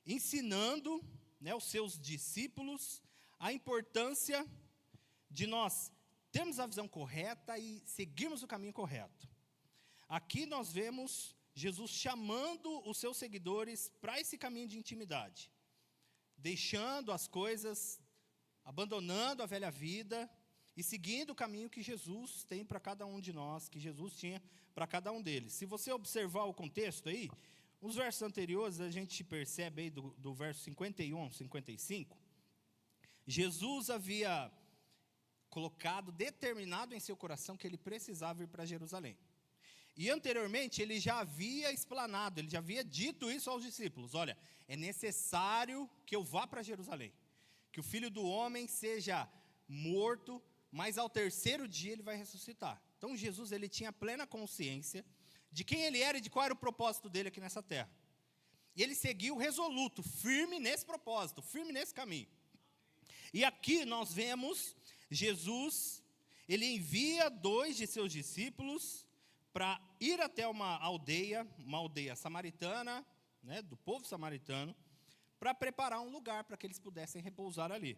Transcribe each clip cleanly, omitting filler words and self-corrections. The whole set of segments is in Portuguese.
ensinando, né, os seus discípulos a importância de nós termos a visão correta e seguirmos o caminho correto. Aqui nós vemos Jesus chamando os seus seguidores para esse caminho de intimidade, deixando as coisas, abandonando a velha vida e seguindo o caminho que Jesus tem para cada um de nós, que Jesus tinha para cada um deles. Se você observar o contexto aí, os versos anteriores, a gente percebe aí do verso 51 ao 55, Jesus havia colocado, determinado em seu coração que ele precisava ir para Jerusalém. E anteriormente ele já havia explanado, ele já havia dito isso aos discípulos: olha, é necessário que eu vá para Jerusalém, que o Filho do Homem seja morto, mas ao terceiro dia ele vai ressuscitar. Então Jesus, ele tinha plena consciência de quem ele era e de qual era o propósito dele aqui nessa terra. E ele seguiu resoluto, firme nesse propósito, firme nesse caminho. E aqui nós vemos Jesus, ele envia 2 de seus discípulos para ir até uma aldeia samaritana, né, do povo samaritano, para preparar um lugar para que eles pudessem repousar ali.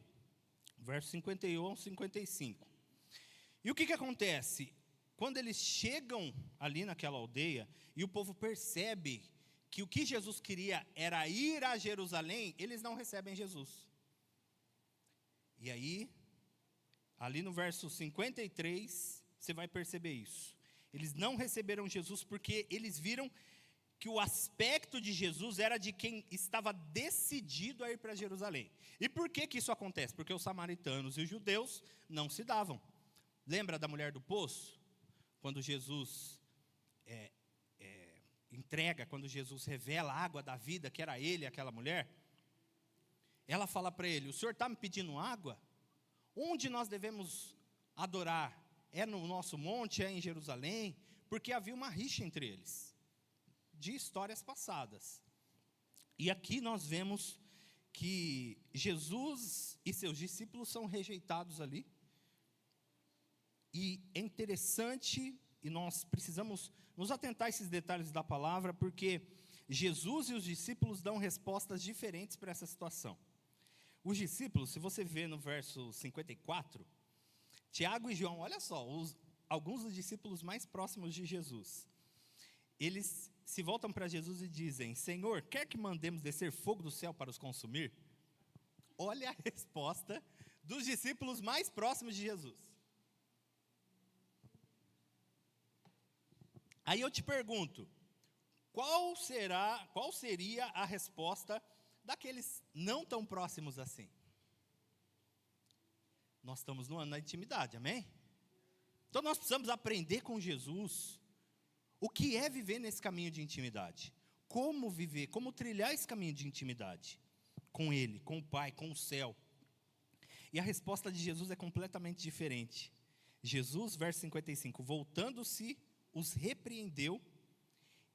Verso 51 ao 55. E o que acontece? Quando eles chegam ali naquela aldeia, e o povo percebe que o que Jesus queria era ir a Jerusalém, eles não recebem Jesus. E aí, ali no verso 53, você vai perceber isso. Eles não receberam Jesus porque eles viram que o aspecto de Jesus era de quem estava decidido a ir para Jerusalém. E por que isso acontece? Porque os samaritanos e os judeus não se davam. Lembra da mulher do poço? Quando Jesus entrega, quando Jesus revela a água da vida, que era ele, aquela mulher, ela fala para ele: o senhor está me pedindo água? Onde nós devemos adorar? É no nosso monte, é em Jerusalém? Porque havia uma rixa entre eles, de histórias passadas. E aqui nós vemos que Jesus e seus discípulos são rejeitados ali. E é interessante, e nós precisamos nos atentar a esses detalhes da palavra, porque Jesus e os discípulos dão respostas diferentes para essa situação. Os discípulos, se você vê no verso 54, Tiago e João, olha só, alguns dos discípulos mais próximos de Jesus, eles se voltam para Jesus e dizem: Senhor, quer que mandemos descer fogo do céu para os consumir? Olha a resposta dos discípulos mais próximos de Jesus. Aí eu te pergunto, qual seria a resposta daqueles não tão próximos assim? Nós estamos no ano da intimidade, amém? Então nós precisamos aprender com Jesus o que é viver nesse caminho de intimidade. Como viver, como trilhar esse caminho de intimidade com Ele, com o Pai, com o céu. E a resposta de Jesus é completamente diferente. Jesus, verso 55, voltando-se, os repreendeu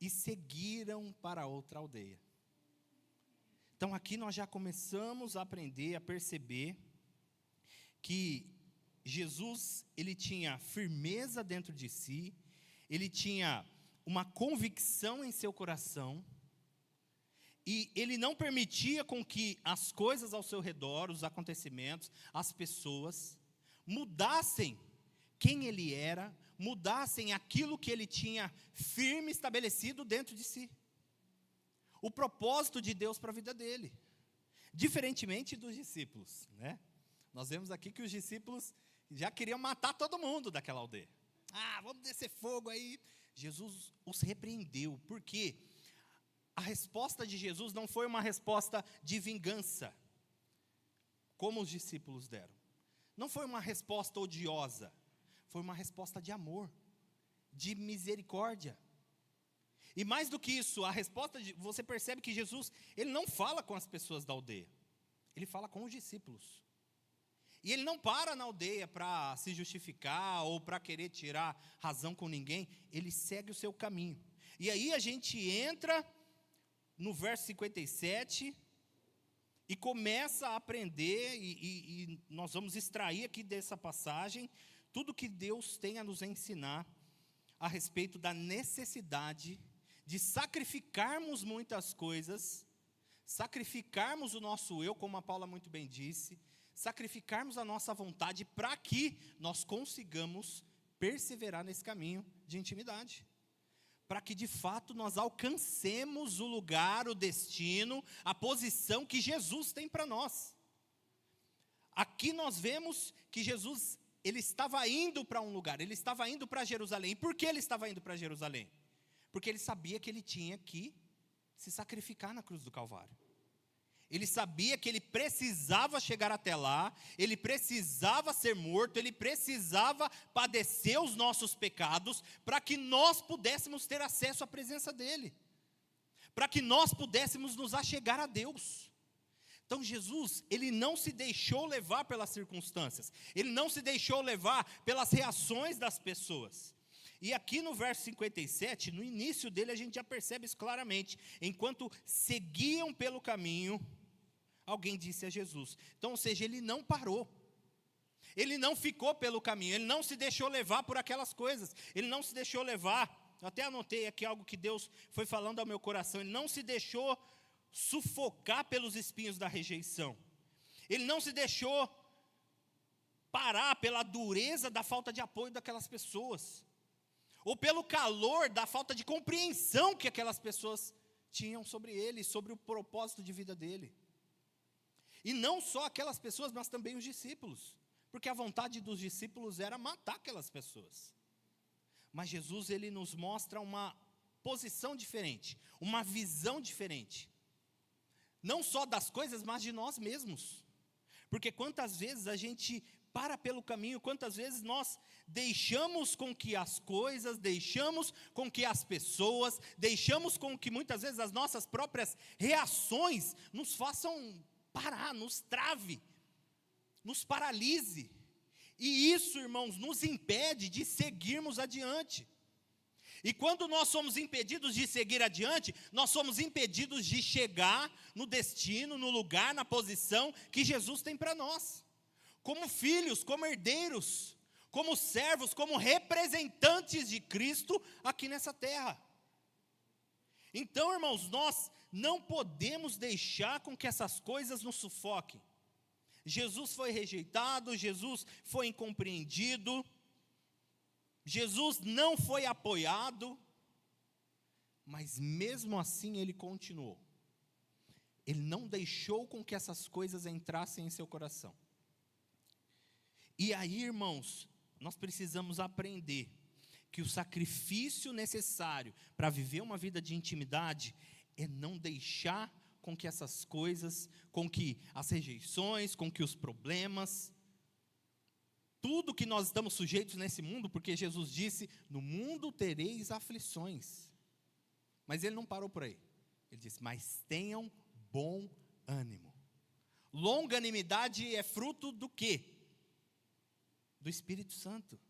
e seguiram para outra aldeia. Então aqui nós já começamos a aprender, a perceber que Jesus, ele tinha firmeza dentro de si, ele tinha uma convicção em seu coração, e ele não permitia com que as coisas ao seu redor, os acontecimentos, as pessoas, mudassem quem ele era, mudassem aquilo que ele tinha firme estabelecido dentro de si. O propósito de Deus para a vida dele. Diferentemente dos discípulos, né? Nós vemos aqui que os discípulos já queriam matar todo mundo daquela aldeia. Vamos descer fogo aí. Jesus os repreendeu. Por quê? A resposta de Jesus não foi uma resposta de vingança, como os discípulos deram. Não foi uma resposta odiosa. Foi uma resposta de amor, de misericórdia. E mais do que isso, a resposta você percebe que Jesus, ele não fala com as pessoas da aldeia. Ele fala com os discípulos. E ele não para na aldeia para se justificar ou para querer tirar razão com ninguém. Ele segue o seu caminho. E aí a gente entra no verso 57 e começa a aprender, e nós vamos extrair aqui dessa passagem tudo que Deus tem a nos ensinar a respeito da necessidade de sacrificarmos muitas coisas, sacrificarmos o nosso eu, como a Paula muito bem disse, sacrificarmos a nossa vontade para que nós consigamos perseverar nesse caminho de intimidade. Para que de fato nós alcancemos o lugar, o destino, a posição que Jesus tem para nós. Aqui nós vemos que Jesus, ele estava indo para um lugar, ele estava indo para Jerusalém. E por que ele estava indo para Jerusalém? Porque ele sabia que ele tinha que se sacrificar na cruz do Calvário. Ele sabia que ele precisava chegar até lá, ele precisava ser morto, ele precisava padecer os nossos pecados, para que nós pudéssemos ter acesso à presença dele, para que nós pudéssemos nos achegar a Deus. Então Jesus, ele não se deixou levar pelas circunstâncias, ele não se deixou levar pelas reações das pessoas. E aqui no verso 57, no início dele, a gente já percebe isso claramente. Enquanto seguiam pelo caminho, alguém disse a Jesus. Então, ou seja, ele não parou. Ele não ficou pelo caminho, ele não se deixou levar por aquelas coisas. Ele não se deixou levar, eu até anotei aqui algo que Deus foi falando ao meu coração. Ele não se deixou sufocar pelos espinhos da rejeição. Ele não se deixou parar pela dureza da falta de apoio daquelas pessoas, ou pelo calor da falta de compreensão que aquelas pessoas tinham sobre ele, sobre o propósito de vida dele. E não só aquelas pessoas, mas também os discípulos, porque a vontade dos discípulos era matar aquelas pessoas. Mas Jesus, ele nos mostra uma posição diferente, uma visão diferente, não só das coisas, mas de nós mesmos. Porque quantas vezes a gente para pelo caminho, quantas vezes nós deixamos com que as coisas, deixamos com que as pessoas, deixamos com que muitas vezes as nossas próprias reações nos façam parar, nos trave, nos paralise. E isso, irmãos, nos impede de seguirmos adiante. E quando nós somos impedidos de seguir adiante, nós somos impedidos de chegar no destino, no lugar, na posição que Jesus tem para nós. Como filhos, como herdeiros, como servos, como representantes de Cristo aqui nessa terra. Então, irmãos, nós não podemos deixar com que essas coisas nos sufoquem. Jesus foi rejeitado, Jesus foi incompreendido, Jesus não foi apoiado, mas mesmo assim ele continuou. Ele não deixou com que essas coisas entrassem em seu coração. E aí, irmãos, nós precisamos aprender que o sacrifício necessário para viver uma vida de intimidade é não deixar com que essas coisas, com que as rejeições, com que os problemas, tudo que nós estamos sujeitos nesse mundo, porque Jesus disse, no mundo tereis aflições. Mas ele não parou por aí. Ele disse, mas tenham bom ânimo. Longanimidade é fruto do quê? Do Espírito Santo.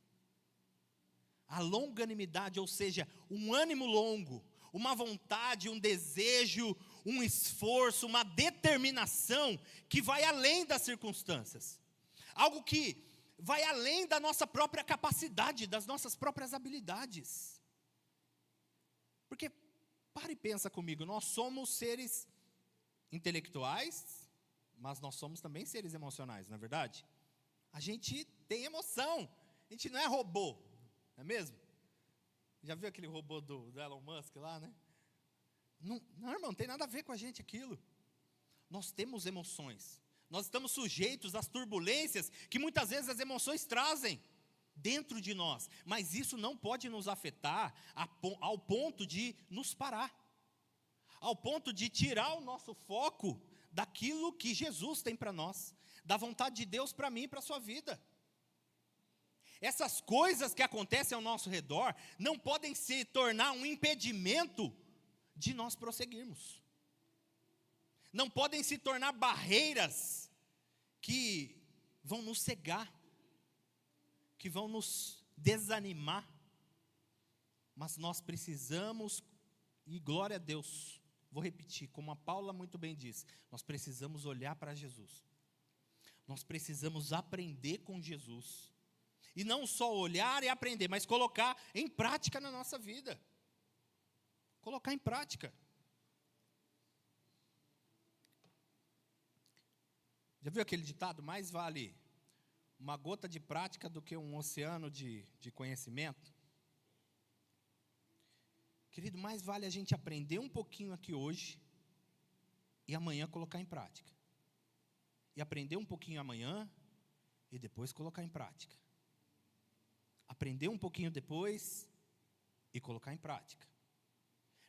A longanimidade, ou seja, um ânimo longo, uma vontade, um desejo, um esforço, uma determinação que vai além das circunstâncias. Algo que vai além da nossa própria capacidade, das nossas próprias habilidades. Porque, para e pensa comigo, nós somos seres intelectuais, mas nós somos também seres emocionais, não é verdade? A gente tem emoção, a gente não é robô, não é mesmo? Já viu aquele robô do Elon Musk lá, né? Não, irmão, não tem nada a ver com a gente aquilo. Nós temos emoções, nós estamos sujeitos às turbulências que muitas vezes as emoções trazem dentro de nós, mas isso não pode nos afetar ao ponto de nos parar, ao ponto de tirar o nosso foco daquilo que Jesus tem para nós, da vontade de Deus para mim e para a sua vida. Essas coisas que acontecem ao nosso redor não podem se tornar um impedimento de nós prosseguirmos. Não podem se tornar barreiras que vão nos cegar, que vão nos desanimar. Mas nós precisamos, e glória a Deus, vou repetir, como a Paula muito bem disse, nós precisamos olhar para Jesus. Nós precisamos aprender com Jesus. E não só olhar e aprender, mas colocar em prática na nossa vida. Colocar em prática. Já viu aquele ditado? Mais vale uma gota de prática do que um oceano de conhecimento. Querido, mais vale a gente aprender um pouquinho aqui hoje e amanhã colocar em prática. E aprender um pouquinho amanhã e depois colocar em prática. Aprender um pouquinho depois e colocar em prática.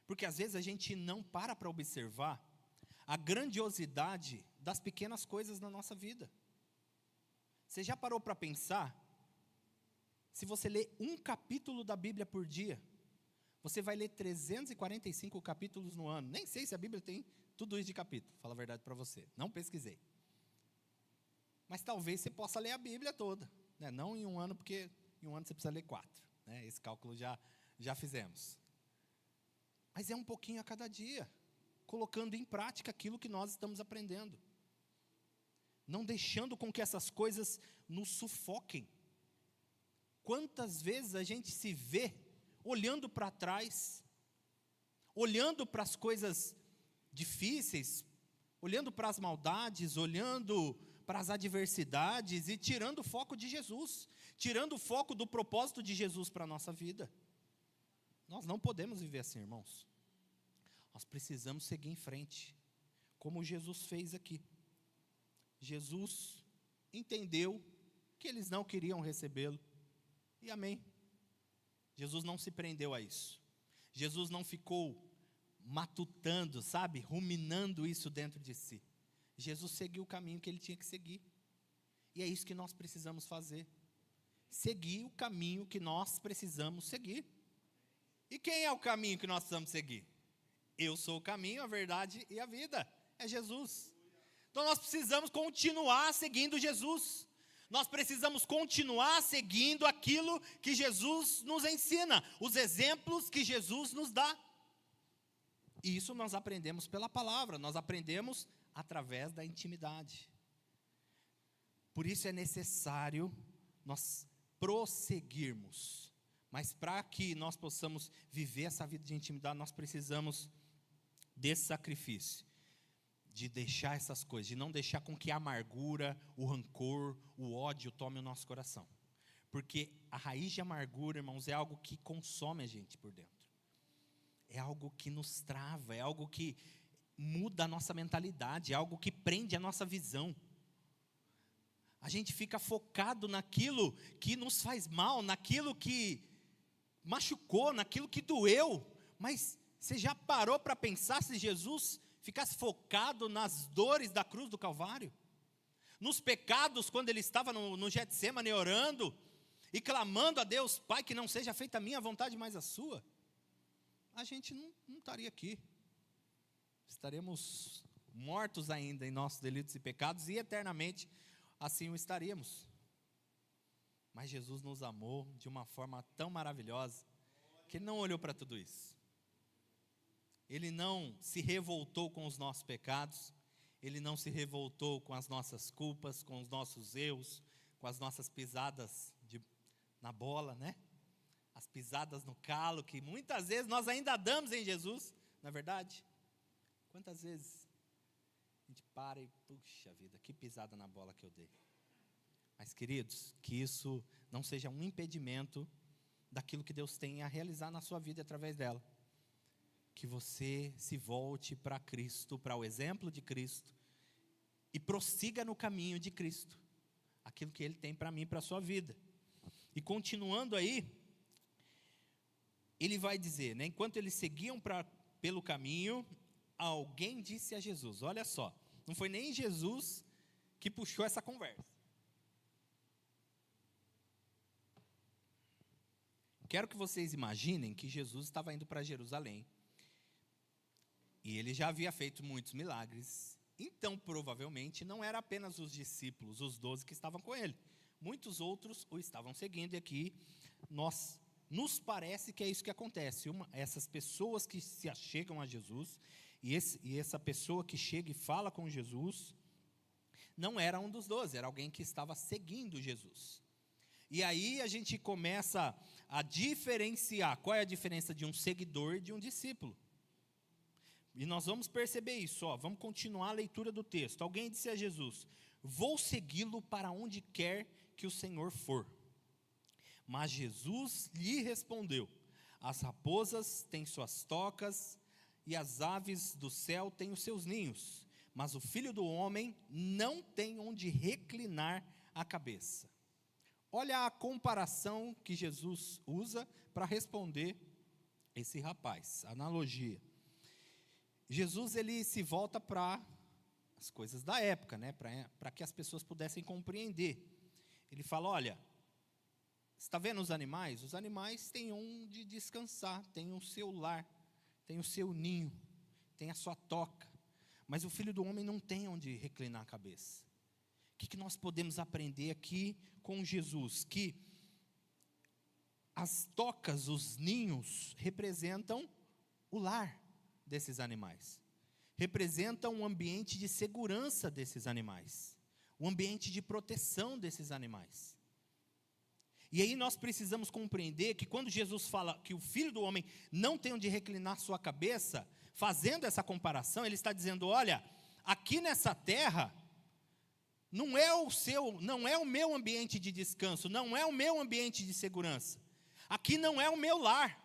Porque às vezes a gente não para observar a grandiosidade das pequenas coisas na nossa vida. Você já parou para pensar? Se você ler um capítulo da Bíblia por dia, você vai ler 345 capítulos no ano. Nem sei se a Bíblia tem tudo isso de capítulo, fala a verdade para você. Não pesquisei. Mas talvez você possa ler a Bíblia toda. Né? Não em um ano, porque em um ano você precisa ler 4. Né? Esse cálculo já fizemos. Mas é um pouquinho a cada dia, colocando em prática aquilo que nós estamos aprendendo. Não deixando com que essas coisas nos sufoquem. Quantas vezes a gente se vê olhando para trás, olhando para as coisas difíceis, olhando para as maldades, olhando para as adversidades e tirando o foco de Jesus, tirando o foco do propósito de Jesus para a nossa vida. Nós não podemos viver assim, irmãos. Nós precisamos seguir em frente, como Jesus fez aqui. Jesus entendeu que eles não queriam recebê-lo, e amém. Jesus não se prendeu a isso. Jesus não ficou matutando, sabe, ruminando isso dentro de si. Jesus seguiu o caminho que ele tinha que seguir. E é isso que nós precisamos fazer. Seguir o caminho que nós precisamos seguir. E quem é o caminho que nós precisamos seguir? Eu sou o caminho, a verdade e a vida. É Jesus. Então nós precisamos continuar seguindo Jesus. Nós precisamos continuar seguindo aquilo que Jesus nos ensina, os exemplos que Jesus nos dá. E isso nós aprendemos pela palavra, nós aprendemos através da intimidade. Por isso é necessário nós prosseguirmos. Mas para que nós possamos viver essa vida de intimidade, nós precisamos desse sacrifício. De deixar essas coisas, de não deixar com que a amargura, o rancor, o ódio tome o nosso coração. Porque a raiz de amargura, irmãos, é algo que consome a gente por dentro. É algo que nos trava, é algo que muda a nossa mentalidade, é algo que prende a nossa visão. A gente fica focado naquilo que nos faz mal, naquilo que machucou, naquilo que doeu. Mas você já parou para pensar se Jesus ficasse focado nas dores da cruz do Calvário? Nos pecados, quando ele estava no Getsemane orando e clamando a Deus: Pai, que não seja feita a minha vontade, mas a sua. A gente não estaria aqui. Estaremos mortos ainda em nossos delitos e pecados, e eternamente assim o estaríamos. Mas Jesus nos amou de uma forma tão maravilhosa, que ele não olhou para tudo isso. Ele não se revoltou com os nossos pecados, ele não se revoltou com as nossas culpas, com os nossos erros, com as nossas pisadas na bola, né? As pisadas no calo, que muitas vezes nós ainda damos em Jesus, não é verdade? Quantas vezes a gente para e, puxa vida, que pisada na bola que eu dei. Mas, queridos, que isso não seja um impedimento daquilo que Deus tem a realizar na sua vida através dela. Que você se volte para Cristo, para o exemplo de Cristo, e prossiga no caminho de Cristo, aquilo que Ele tem para mim e para a sua vida. E continuando aí, ele vai dizer, né, enquanto eles seguiam pelo caminho, alguém disse a Jesus, olha só, não foi nem Jesus que puxou essa conversa. Quero que vocês imaginem que Jesus estava indo para Jerusalém, e ele já havia feito muitos milagres. Então, provavelmente, não era apenas os discípulos, os 12 que estavam com ele. Muitos outros o estavam seguindo, e aqui nos parece que é isso que acontece. Essas pessoas que se achegam a Jesus, e essa pessoa que chega e fala com Jesus, não era um dos 12, era alguém que estava seguindo Jesus. E aí a gente começa a diferenciar. Qual é a diferença de um seguidor e de um discípulo? E nós vamos perceber isso, vamos continuar a leitura do texto. Alguém disse a Jesus: vou segui-lo para onde quer que o Senhor for. Mas Jesus lhe respondeu: as raposas têm suas tocas, e as aves do céu têm os seus ninhos, mas o Filho do Homem não tem onde reclinar a cabeça. Olha a comparação que Jesus usa para responder esse rapaz, analogia. Jesus, ele se volta para as coisas da época, né, para que as pessoas pudessem compreender. Ele fala: olha, está vendo os animais? Os animais têm onde descansar, têm o seu lar, têm o seu ninho, têm a sua toca. Mas o Filho do Homem não tem onde reclinar a cabeça. O que nós podemos aprender aqui com Jesus? Que as tocas, os ninhos, representam o lar desses animais. Representam um ambiente de segurança desses animais. Um ambiente de proteção desses animais. E aí nós precisamos compreender que quando Jesus fala que o Filho do Homem não tem onde reclinar sua cabeça, fazendo essa comparação, ele está dizendo: olha, aqui nessa terra, não é o meu ambiente de descanso, não é o meu ambiente de segurança. Aqui não é o meu lar.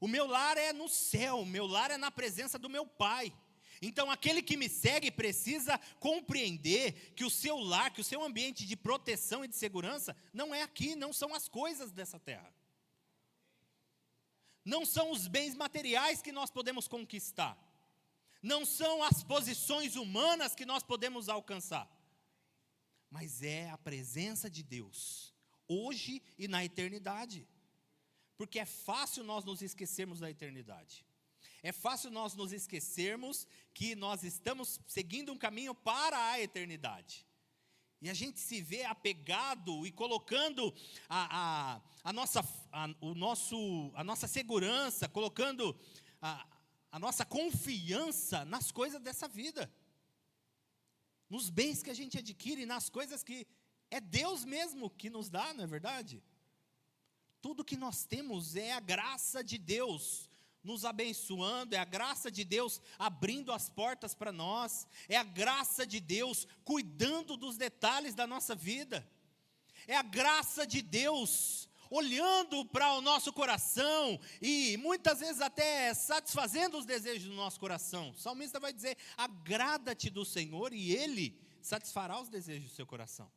O meu lar é no céu, o meu lar é na presença do meu Pai. Então aquele que me segue precisa compreender que o seu lar, que o seu ambiente de proteção e de segurança não é aqui, não são as coisas dessa terra. Não são os bens materiais que nós podemos conquistar. Não são as posições humanas que nós podemos alcançar. Mas é a presença de Deus, hoje e na eternidade. Porque é fácil nós nos esquecermos da eternidade. É fácil nós nos esquecermos que nós estamos seguindo um caminho para a eternidade. E a gente se vê apegado e colocando a nossa segurança, colocando a nossa confiança nas coisas dessa vida. Nos bens que a gente adquire, nas coisas que é Deus mesmo que nos dá, não é verdade? Tudo que nós temos é a graça de Deus nos abençoando, é a graça de Deus abrindo as portas para nós, é a graça de Deus cuidando dos detalhes da nossa vida, é a graça de Deus olhando para o nosso coração e muitas vezes até satisfazendo os desejos do nosso coração. O salmista vai dizer: agrada-te do Senhor e Ele satisfará os desejos do seu coração.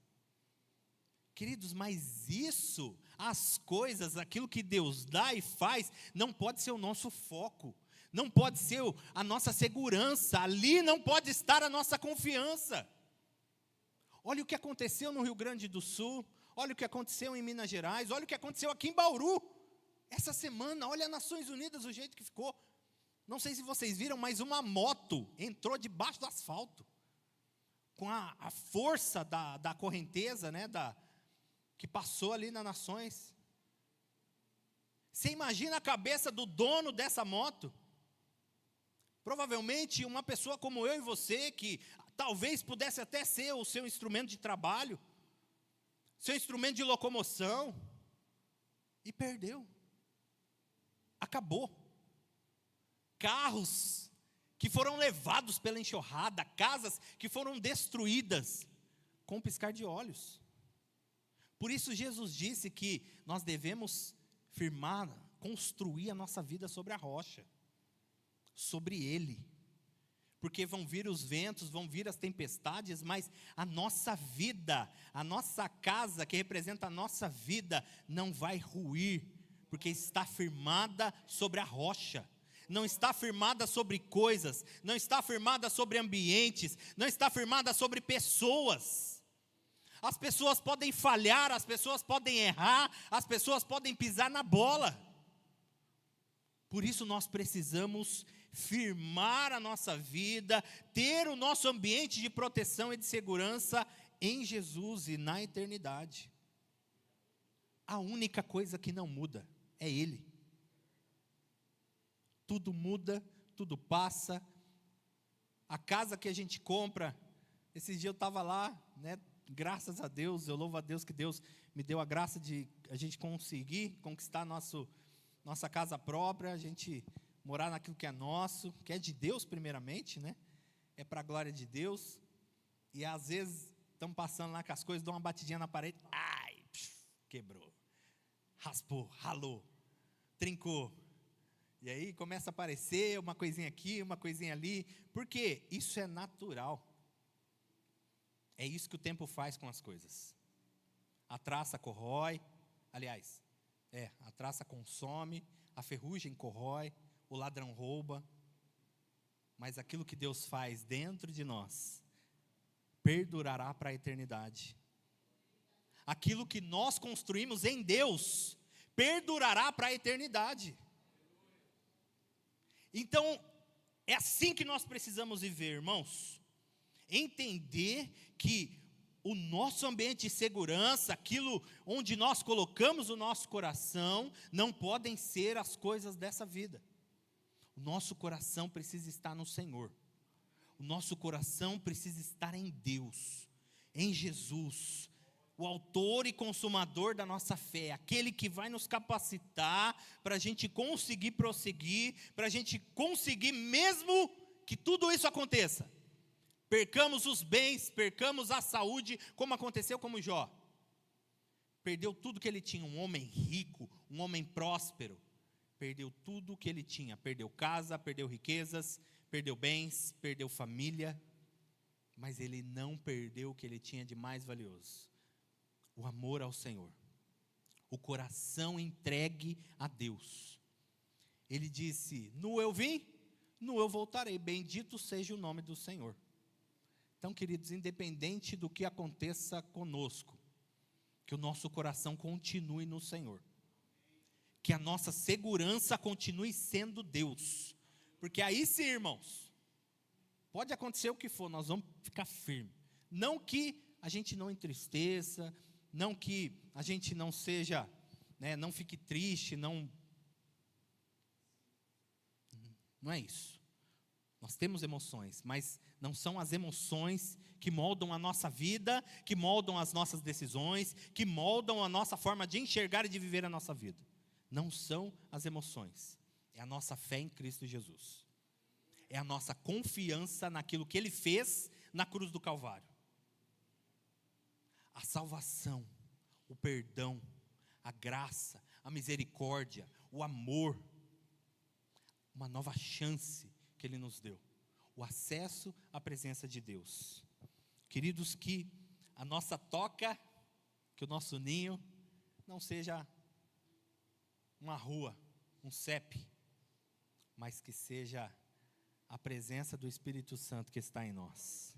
Queridos, mas isso, as coisas, aquilo que Deus dá e faz, não pode ser o nosso foco, não pode ser a nossa segurança, ali não pode estar a nossa confiança. Olha o que aconteceu no Rio Grande do Sul, olha o que aconteceu em Minas Gerais, olha o que aconteceu aqui em Bauru, essa semana, olha as Nações Unidas, o jeito que ficou. Não sei se vocês viram, mas uma moto entrou debaixo do asfalto, com a força da correnteza, né, que passou ali nas Nações. Você imagina a cabeça do dono dessa moto? Provavelmente uma pessoa como eu e você, que talvez pudesse até ser o seu instrumento de trabalho, seu instrumento de locomoção, e perdeu. Acabou. Carros que foram levados pela enxurrada, casas que foram destruídas com um piscar de olhos. Por isso Jesus disse que nós devemos firmar, construir a nossa vida sobre a rocha, sobre Ele. Porque vão vir os ventos, vão vir as tempestades, mas a nossa vida, a nossa casa, que representa a nossa vida, não vai ruir, porque está firmada sobre a rocha. Não está firmada sobre coisas, não está firmada sobre ambientes, não está firmada sobre pessoas. As pessoas podem falhar, as pessoas podem errar, as pessoas podem pisar na bola. Por isso nós precisamos firmar a nossa vida, ter o nosso ambiente de proteção e de segurança em Jesus e na eternidade. A única coisa que não muda é Ele. Tudo muda, tudo passa. A casa que a gente compra, esses dias eu estava lá, né? Graças a Deus, eu louvo a Deus que Deus me deu a graça de a gente conseguir conquistar nossa casa própria. A gente morar naquilo que é nosso, que é de Deus primeiramente, né? É para a glória de Deus. E às vezes estamos passando lá com as coisas, dão uma batidinha na parede, ai, quebrou, raspou, ralou, trincou. E aí começa a aparecer uma coisinha aqui, uma coisinha ali. Por quê? Isso é natural. É isso que o tempo faz com as coisas. A traça corrói, aliás, a traça consome, a ferrugem corrói, o ladrão rouba. Mas aquilo que Deus faz dentro de nós perdurará para a eternidade. Aquilo que nós construímos em Deus perdurará para a eternidade. Então, é assim que nós precisamos viver, irmãos. Entender que o nosso ambiente de segurança, aquilo onde nós colocamos o nosso coração, não podem ser as coisas dessa vida. O nosso coração precisa estar no Senhor. O nosso coração precisa estar em Deus, em Jesus, o autor e consumador da nossa fé, aquele que vai nos capacitar para a gente conseguir prosseguir, para a gente conseguir, mesmo que tudo isso aconteça, percamos os bens, percamos a saúde, como aconteceu com Jó. Perdeu tudo que ele tinha, um homem rico, um homem próspero, perdeu tudo que ele tinha, perdeu casa, perdeu riquezas, perdeu bens, perdeu família, mas ele não perdeu o que ele tinha de mais valioso: o amor ao Senhor, o coração entregue a Deus. Ele disse: nu eu vim, nu eu voltarei, bendito seja o nome do Senhor. Então, queridos, independente do que aconteça conosco, que o nosso coração continue no Senhor, que a nossa segurança continue sendo Deus, porque aí sim, irmãos, pode acontecer o que for, nós vamos ficar firmes. Não que a gente não entristeça, não que a gente não seja, não fique triste, não é isso. Nós temos emoções, mas não são as emoções que moldam a nossa vida, que moldam as nossas decisões, que moldam a nossa forma de enxergar e de viver a nossa vida. Não são as emoções, é a nossa fé em Cristo Jesus. É a nossa confiança naquilo que Ele fez na cruz do Calvário. A salvação, o perdão, a graça, a misericórdia, o amor, uma nova chance que Ele nos deu, o acesso à presença de Deus. Queridos, que a nossa toca, que o nosso ninho não seja uma rua, um CEP, mas que seja a presença do Espírito Santo que está em nós.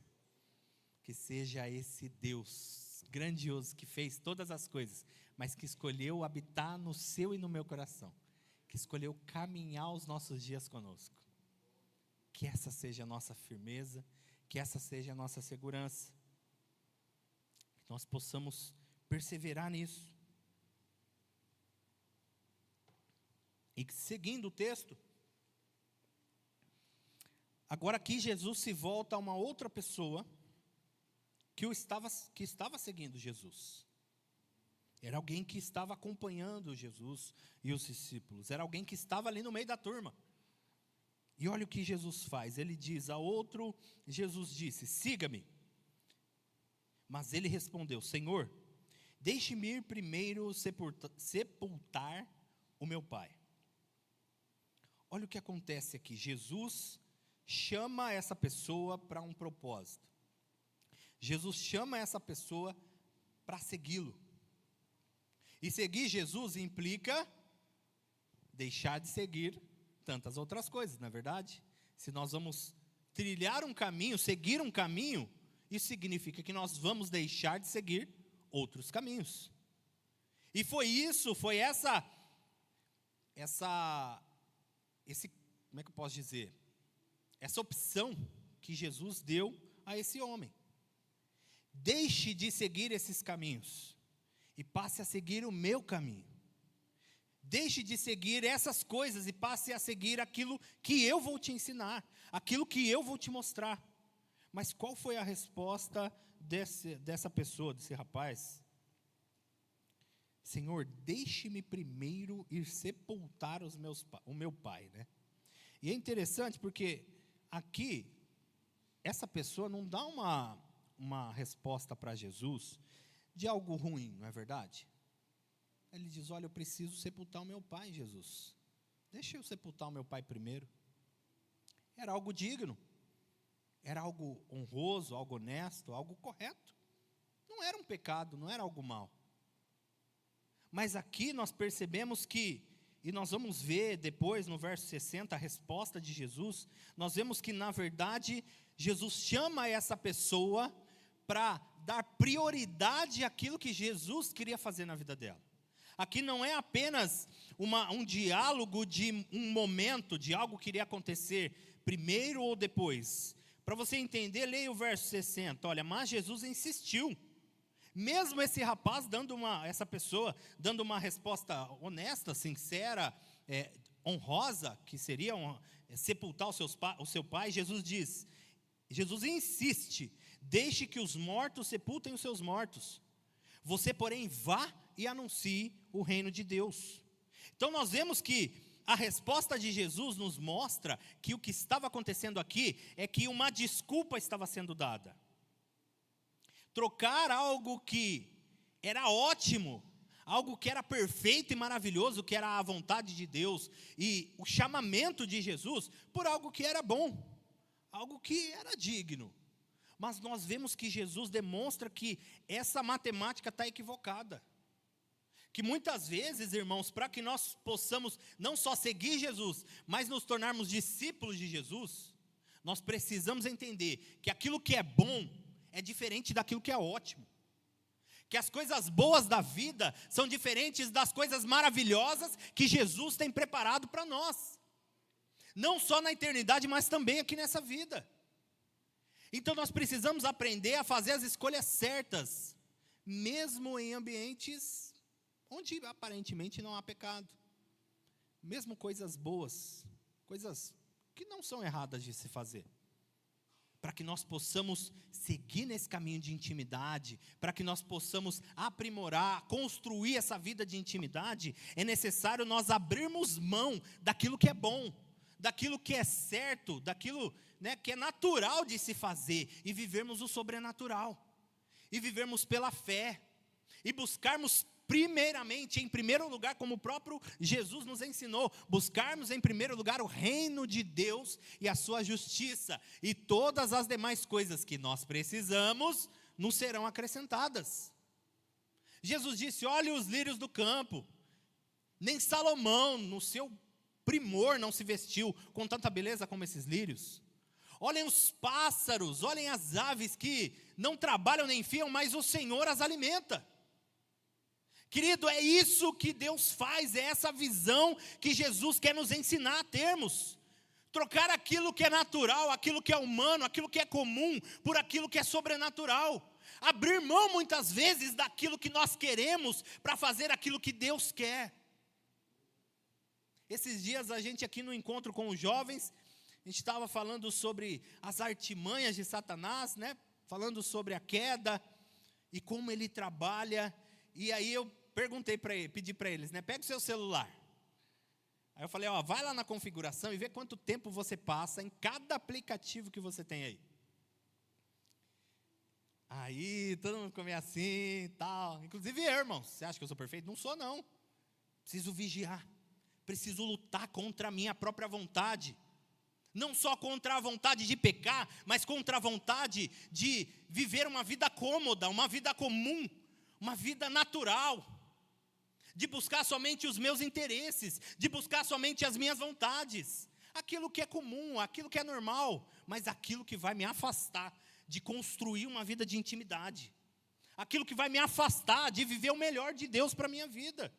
Que seja esse Deus grandioso que fez todas as coisas, mas que escolheu habitar no seu e no meu coração, que escolheu caminhar os nossos dias conosco. Que essa seja a nossa firmeza, que essa seja a nossa segurança, que nós possamos perseverar nisso. E seguindo o texto, agora aqui Jesus se volta a uma outra pessoa que estava seguindo Jesus. Era alguém que estava acompanhando Jesus e os discípulos, era alguém que estava ali no meio da turma. E olha o que Jesus faz, ele diz a outro, Jesus disse: siga-me. Mas ele respondeu: Senhor, deixe-me ir primeiro sepultar o meu pai. Olha o que acontece aqui, Jesus chama essa pessoa para um propósito. Jesus chama essa pessoa para segui-lo. E seguir Jesus implica deixar de seguir tantas outras coisas, não é verdade? Se nós vamos trilhar um caminho, seguir um caminho, isso significa que nós vamos deixar de seguir outros caminhos. E foi como é que eu posso dizer? Essa opção que Jesus deu a esse homem. Deixe de seguir esses caminhos e passe a seguir o meu caminho. Deixe de seguir essas coisas e passe a seguir aquilo que eu vou te ensinar, aquilo que eu vou te mostrar. Mas qual foi a resposta dessa pessoa, desse rapaz? Senhor, deixe-me primeiro ir sepultar o meu pai, né? E é interessante porque aqui, essa pessoa não dá uma resposta para Jesus de algo ruim, não é verdade? Ele diz, olha, eu preciso sepultar o meu pai, Jesus. Deixa eu sepultar o meu pai primeiro. Era algo digno, era algo honroso, algo honesto, algo correto. Não era um pecado, não era algo mal. Mas aqui nós percebemos que, e nós vamos ver depois no verso 60, a resposta de Jesus, nós vemos que na verdade, Jesus chama essa pessoa para dar prioridade àquilo que Jesus queria fazer na vida dela. Aqui não é apenas um diálogo de um momento, de algo que iria acontecer primeiro ou depois. Para você entender, leia o verso 60, olha, mas Jesus insistiu. Mesmo esse rapaz essa pessoa dando uma resposta honesta, sincera, honrosa, que seria sepultar o seu pai, Jesus insiste, deixe que os mortos sepultem os seus mortos. Você, porém, vá e anuncie o reino de Deus. Então nós vemos que a resposta de Jesus nos mostra que o que estava acontecendo aqui é que uma desculpa estava sendo dada. Trocar algo que era ótimo, algo que era perfeito e maravilhoso, que era a vontade de Deus, e o chamamento de Jesus, por algo que era bom, algo que era digno. Mas nós vemos que Jesus demonstra que essa matemática está equivocada. Que muitas vezes, irmãos, para que nós possamos não só seguir Jesus, mas nos tornarmos discípulos de Jesus, nós precisamos entender que aquilo que é bom é diferente daquilo que é ótimo. Que as coisas boas da vida são diferentes das coisas maravilhosas que Jesus tem preparado para nós. Não só na eternidade, mas também aqui nessa vida. Então nós precisamos aprender a fazer as escolhas certas, mesmo em ambientes onde aparentemente não há pecado. Mesmo coisas boas, coisas que não são erradas de se fazer. Para que nós possamos seguir nesse caminho de intimidade, para que nós possamos aprimorar, construir essa vida de intimidade, é necessário nós abrirmos mão daquilo que é bom, daquilo que é certo, daquilo, que é natural de se fazer, e vivermos o sobrenatural, e vivermos pela fé, e buscarmos primeiramente, em primeiro lugar, como o próprio Jesus nos ensinou, buscarmos em primeiro lugar o reino de Deus e a sua justiça, e todas as demais coisas que nós precisamos nos serão acrescentadas. Jesus disse, olhe os lírios do campo, nem Salomão no seu primor não se vestiu com tanta beleza como esses lírios. Olhem os pássaros, olhem as aves que não trabalham nem fiam, mas o Senhor as alimenta. Querido, é isso que Deus faz, é essa visão que Jesus quer nos ensinar a termos. Trocar aquilo que é natural, aquilo que é humano, aquilo que é comum, por aquilo que é sobrenatural. Abrir mão muitas vezes daquilo que nós queremos para fazer aquilo que Deus quer. Esses dias a gente aqui no encontro com os jovens, a gente estava falando sobre as artimanhas de Satanás, falando sobre a queda e como ele trabalha. E aí eu pedi para eles, pega o seu celular. Aí eu falei, vai lá na configuração e vê quanto tempo você passa em cada aplicativo que você tem aí. Aí todo mundo ficou meio assim e tal. Inclusive eu, irmãos, você acha que eu sou perfeito? Não sou não. Preciso vigiar. Preciso lutar contra a minha própria vontade. Não só contra a vontade de pecar, mas contra a vontade de viver uma vida cômoda, uma vida comum, uma vida natural, de buscar somente os meus interesses, de buscar somente as minhas vontades, aquilo que é comum, aquilo que é normal, mas aquilo que vai me afastar de construir uma vida de intimidade, aquilo que vai me afastar de viver o melhor de Deus para a minha vida.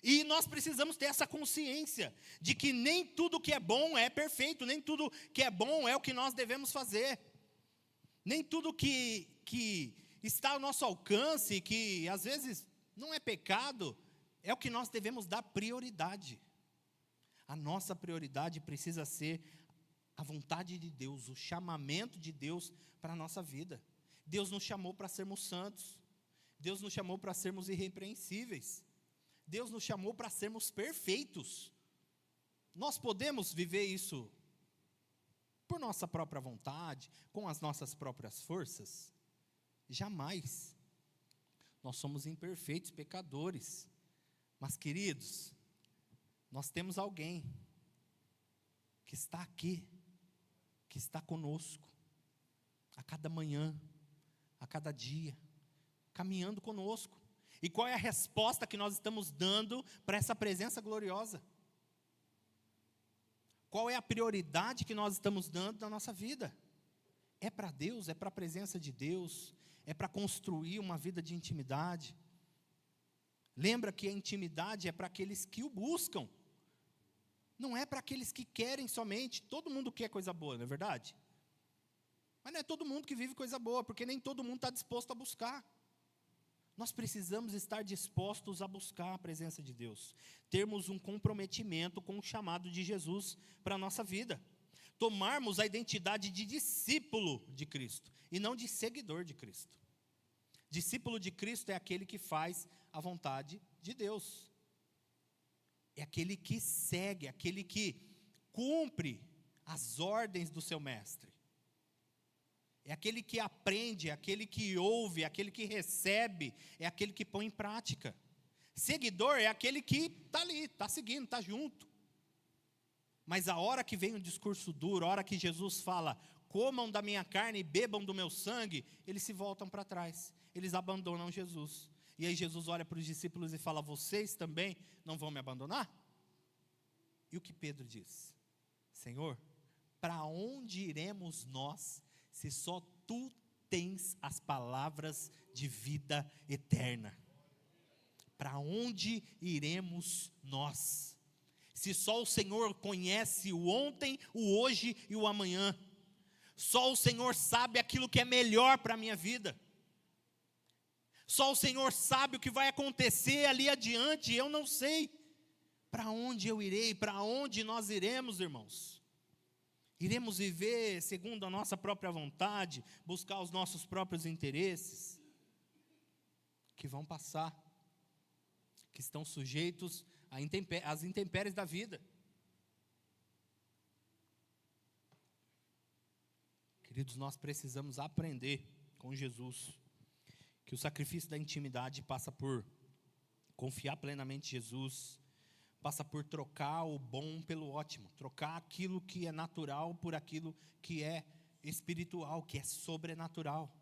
E nós precisamos ter essa consciência de que nem tudo que é bom é perfeito, nem tudo que é bom é o que nós devemos fazer, nem tudo que está ao nosso alcance, que às vezes não é pecado, é o que nós devemos dar prioridade. A nossa prioridade precisa ser a vontade de Deus, o chamamento de Deus para a nossa vida. Deus nos chamou para sermos santos, Deus nos chamou para sermos irrepreensíveis, Deus nos chamou para sermos perfeitos. Nós podemos viver isso por nossa própria vontade, com as nossas próprias forças? Jamais. Nós somos imperfeitos, pecadores. Mas, queridos, nós temos alguém que está aqui, que está conosco, a cada manhã, a cada dia, caminhando conosco. E qual é a resposta que nós estamos dando para essa presença gloriosa? Qual é a prioridade que nós estamos dando na nossa vida? É para Deus, é para a presença de Deus, é para construir uma vida de intimidade. Lembra que a intimidade é para aqueles que o buscam, não é para aqueles que querem somente. Todo mundo quer coisa boa, não é verdade? Mas não é todo mundo que vive coisa boa, porque nem todo mundo está disposto a buscar. Nós precisamos estar dispostos a buscar a presença de Deus, termos um comprometimento com o chamado de Jesus para a nossa vida, tomarmos a identidade de discípulo de Cristo, e não de seguidor de Cristo. Discípulo de Cristo é aquele que faz a vontade de Deus, é aquele que segue, aquele que cumpre as ordens do seu mestre. É aquele que aprende, é aquele que ouve, é aquele que recebe, é aquele que põe em prática. Seguidor é aquele que está ali, está seguindo, está junto. Mas a hora que vem um discurso duro, a hora que Jesus fala, comam da minha carne e bebam do meu sangue, eles se voltam para trás, eles abandonam Jesus. E aí Jesus olha para os discípulos e fala, vocês também não vão me abandonar? E o que Pedro diz? Senhor, para onde iremos nós, se só tu tens as palavras de vida eterna? Para onde iremos nós? Se só o Senhor conhece o ontem, o hoje e o amanhã. Só o Senhor sabe aquilo que é melhor para a minha vida. Só o Senhor sabe o que vai acontecer ali adiante, eu não sei. Para onde eu irei? Para onde nós iremos, irmãos? Iremos viver segundo a nossa própria vontade, buscar os nossos próprios interesses, que vão passar, que estão sujeitos às intempéries da vida. Queridos, nós precisamos aprender com Jesus, que o sacrifício da intimidade passa por confiar plenamente em Jesus, passa por trocar o bom pelo ótimo, trocar aquilo que é natural por aquilo que é espiritual, que é sobrenatural.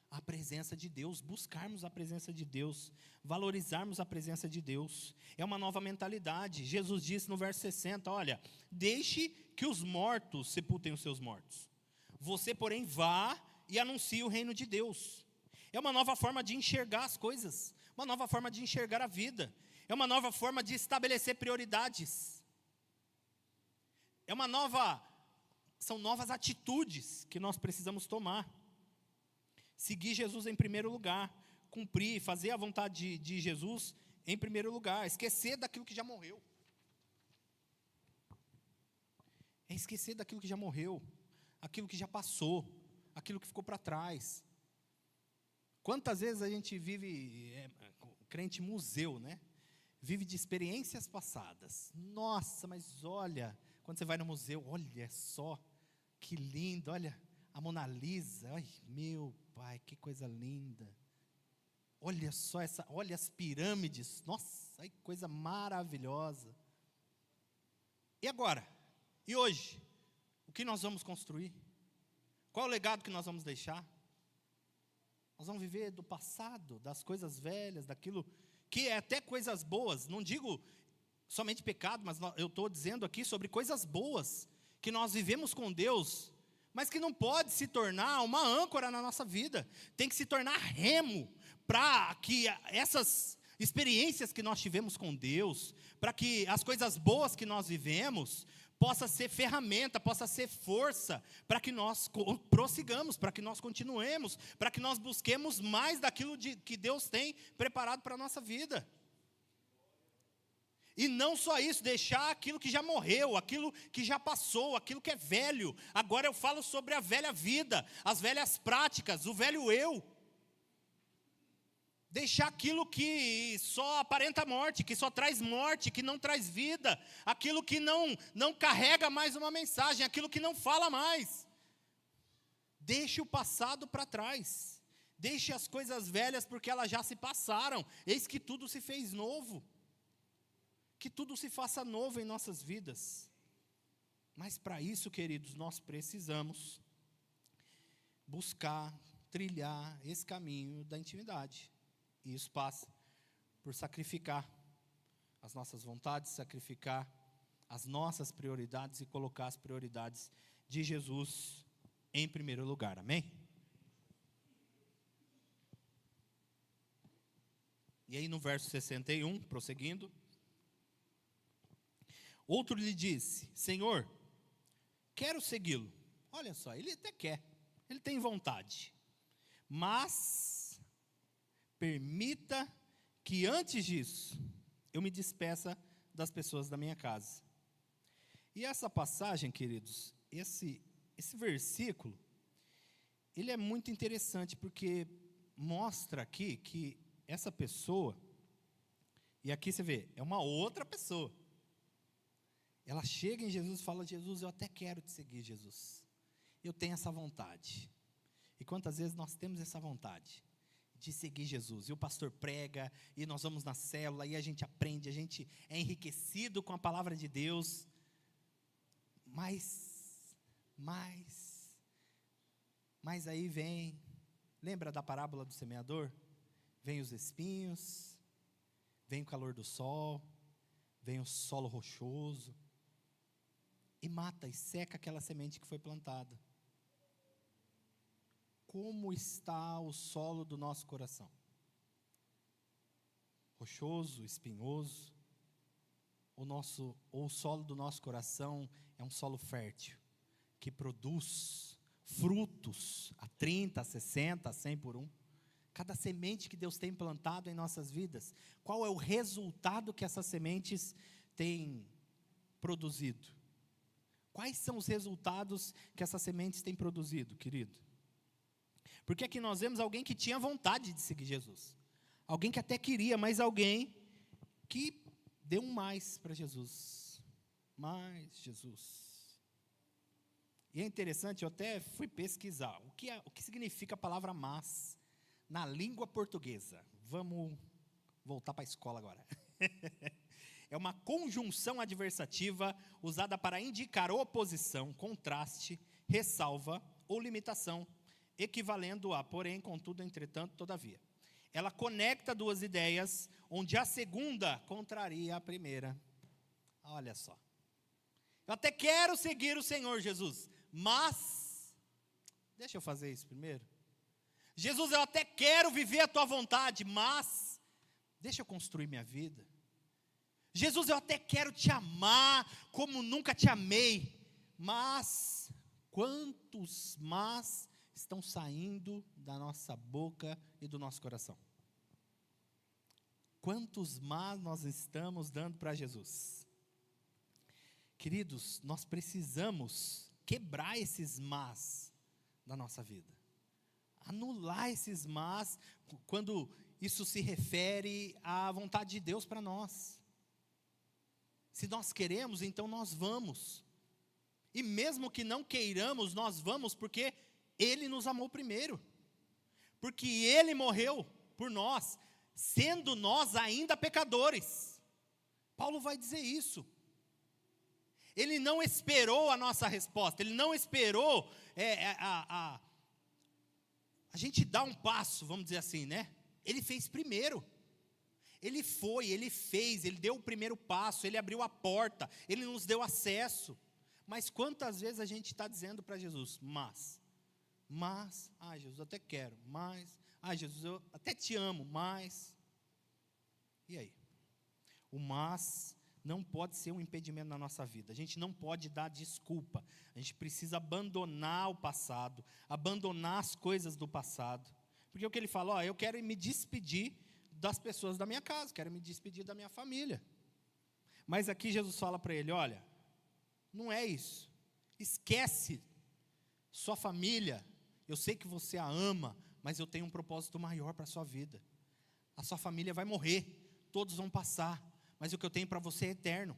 A presença de Deus, buscarmos a presença de Deus, valorizarmos a presença de Deus. É uma nova mentalidade. Jesus disse no verso 60, olha, deixe que os mortos sepultem os seus mortos. Você, porém, vá e anuncie o reino de Deus. É uma nova forma de enxergar as coisas, uma nova forma de enxergar a vida. É uma nova forma de estabelecer prioridades. São novas atitudes que nós precisamos tomar. Seguir Jesus em primeiro lugar, cumprir, fazer a vontade de Jesus em primeiro lugar, esquecer daquilo que já morreu. É esquecer daquilo que já morreu, aquilo que já passou, aquilo que ficou para trás. Quantas vezes a gente vive, crente museu, né? Vive de experiências passadas. Nossa, mas olha, quando você vai no museu, olha só, que lindo, olha a Mona Lisa, ai, meu pai, que coisa linda. Olha só olha as pirâmides, nossa, ai, coisa maravilhosa. E agora? E hoje? O que nós vamos construir? Qual é o legado que nós vamos deixar? Nós vamos viver do passado, das coisas velhas, daquilo que é até coisas boas, não digo somente pecado, mas eu estou dizendo aqui sobre coisas boas, que nós vivemos com Deus, mas que não pode se tornar uma âncora na nossa vida, tem que se tornar remo, para que essas experiências que nós tivemos com Deus, para que as coisas boas que nós vivemos, possa ser ferramenta, possa ser força, para que nós prossigamos, para que nós continuemos, para que nós busquemos mais daquilo que Deus tem preparado para a nossa vida. E não só isso, deixar aquilo que já morreu, aquilo que já passou, aquilo que é velho. Agora eu falo sobre a velha vida, as velhas práticas, o velho eu. Deixar aquilo que só aparenta morte, que só traz morte, que não traz vida, aquilo que não carrega mais uma mensagem, aquilo que não fala mais. Deixe o passado para trás. Deixe as coisas velhas, porque elas já se passaram. Eis que tudo se fez novo. Que tudo se faça novo em nossas vidas. Mas para isso, queridos, nós precisamos buscar, trilhar esse caminho da intimidade. E isso passa por sacrificar as nossas vontades, sacrificar as nossas prioridades e colocar as prioridades de Jesus em primeiro lugar. Amém? E aí no verso 61, prosseguindo, outro lhe disse: Senhor, quero segui-lo. Olha só, ele até quer, ele tem vontade, mas permita que antes disso eu me despeça das pessoas da minha casa. E essa passagem, queridos, esse versículo, ele é muito interessante, porque mostra aqui que essa pessoa, e aqui você vê, é uma outra pessoa. Ela chega em Jesus e fala: Jesus, eu até quero te seguir, Jesus. Eu tenho essa vontade. E quantas vezes nós temos essa vontade de seguir Jesus? E o pastor prega, e nós vamos na célula, e a gente aprende, a gente é enriquecido com a palavra de Deus. Mas aí vem, lembra da parábola do semeador? Vem os espinhos, vem o calor do sol, vem o solo rochoso, e mata e seca aquela semente que foi plantada. Como está o solo do nosso coração? Rochoso, espinhoso? Ou o solo do nosso coração é um solo fértil, que produz frutos a 30, a 60, a 100 por um? Cada semente que Deus tem plantado em nossas vidas, qual é o resultado que essas sementes têm produzido? Quais são os resultados que essas sementes têm produzido, querido? Porque aqui nós vemos alguém que tinha vontade de seguir Jesus. Alguém que até queria, mas alguém que deu um mais para Jesus. Mais Jesus. E é interessante, eu até fui pesquisar o que significa a palavra mas na língua portuguesa. Vamos voltar para a escola agora. É uma conjunção adversativa usada para indicar oposição, contraste, ressalva ou limitação, equivalendo a porém, contudo, entretanto, todavia. Ela conecta duas ideias, onde a segunda contraria a primeira. Olha só. Eu até quero seguir o Senhor Jesus, mas, deixa eu fazer isso primeiro. Jesus, eu até quero viver a tua vontade, mas, deixa eu construir minha vida. Jesus, eu até quero te amar como nunca te amei, mas, quantos mas estão saindo da nossa boca e do nosso coração? Quantos mas nós estamos dando para Jesus? Queridos, nós precisamos quebrar esses mas da nossa vida. Anular esses mas, quando isso se refere à vontade de Deus para nós. Se nós queremos, então nós vamos. E mesmo que não queiramos, nós vamos, porque Ele nos amou primeiro. Porque Ele morreu por nós, sendo nós ainda pecadores. Paulo vai dizer isso. Ele não esperou a nossa resposta, Ele não esperou a gente dar um passo, vamos dizer assim, né? Ele fez primeiro. Ele foi, Ele fez, Ele deu o primeiro passo, Ele abriu a porta, Ele nos deu acesso. Mas quantas vezes a gente está dizendo para Jesus, mas, Jesus, eu até quero, mas, Jesus, eu até te amo, mas, e aí? O mas não pode ser um impedimento na nossa vida, a gente não pode dar desculpa, a gente precisa abandonar o passado, abandonar as coisas do passado, porque o que ele fala, eu quero me despedir das pessoas da minha casa, quero me despedir da minha família, mas aqui Jesus fala para ele, olha, não é isso, esquece sua família, eu sei que você a ama, mas eu tenho um propósito maior para a sua vida. A sua família vai morrer, todos vão passar, mas o que eu tenho para você é eterno.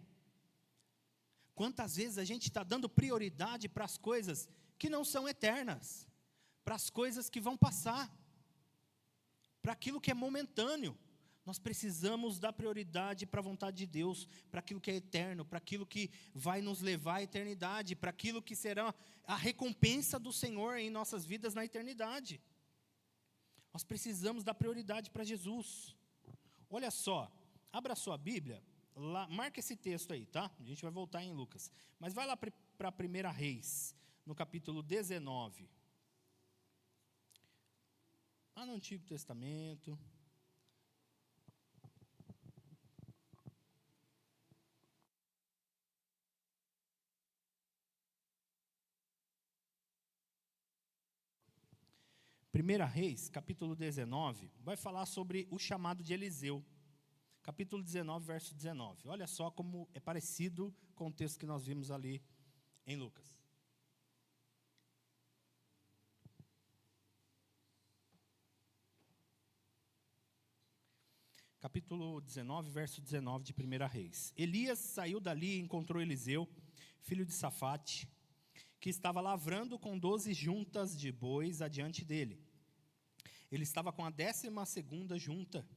Quantas vezes a gente está dando prioridade para as coisas que não são eternas, para as coisas que vão passar, para aquilo que é momentâneo. Nós precisamos dar prioridade para a vontade de Deus, para aquilo que é eterno, para aquilo que vai nos levar à eternidade, para aquilo que será a recompensa do Senhor em nossas vidas na eternidade. Nós precisamos dar prioridade para Jesus. Olha só, abra a sua Bíblia, lá, marca esse texto aí, tá? A gente vai voltar em Lucas. Mas vai lá para 1 Reis, no capítulo 19. Lá no Antigo Testamento. Primeira Reis, capítulo 19, vai falar sobre o chamado de Eliseu. Capítulo 19, verso 19. Olha só como é parecido com o texto que nós vimos ali em Lucas. Capítulo 19, verso 19 de 1 Reis. Elias saiu dali e encontrou Eliseu, filho de Safate, que estava lavrando com 12 juntas de bois adiante dele. Ele estava com a 12ª junta.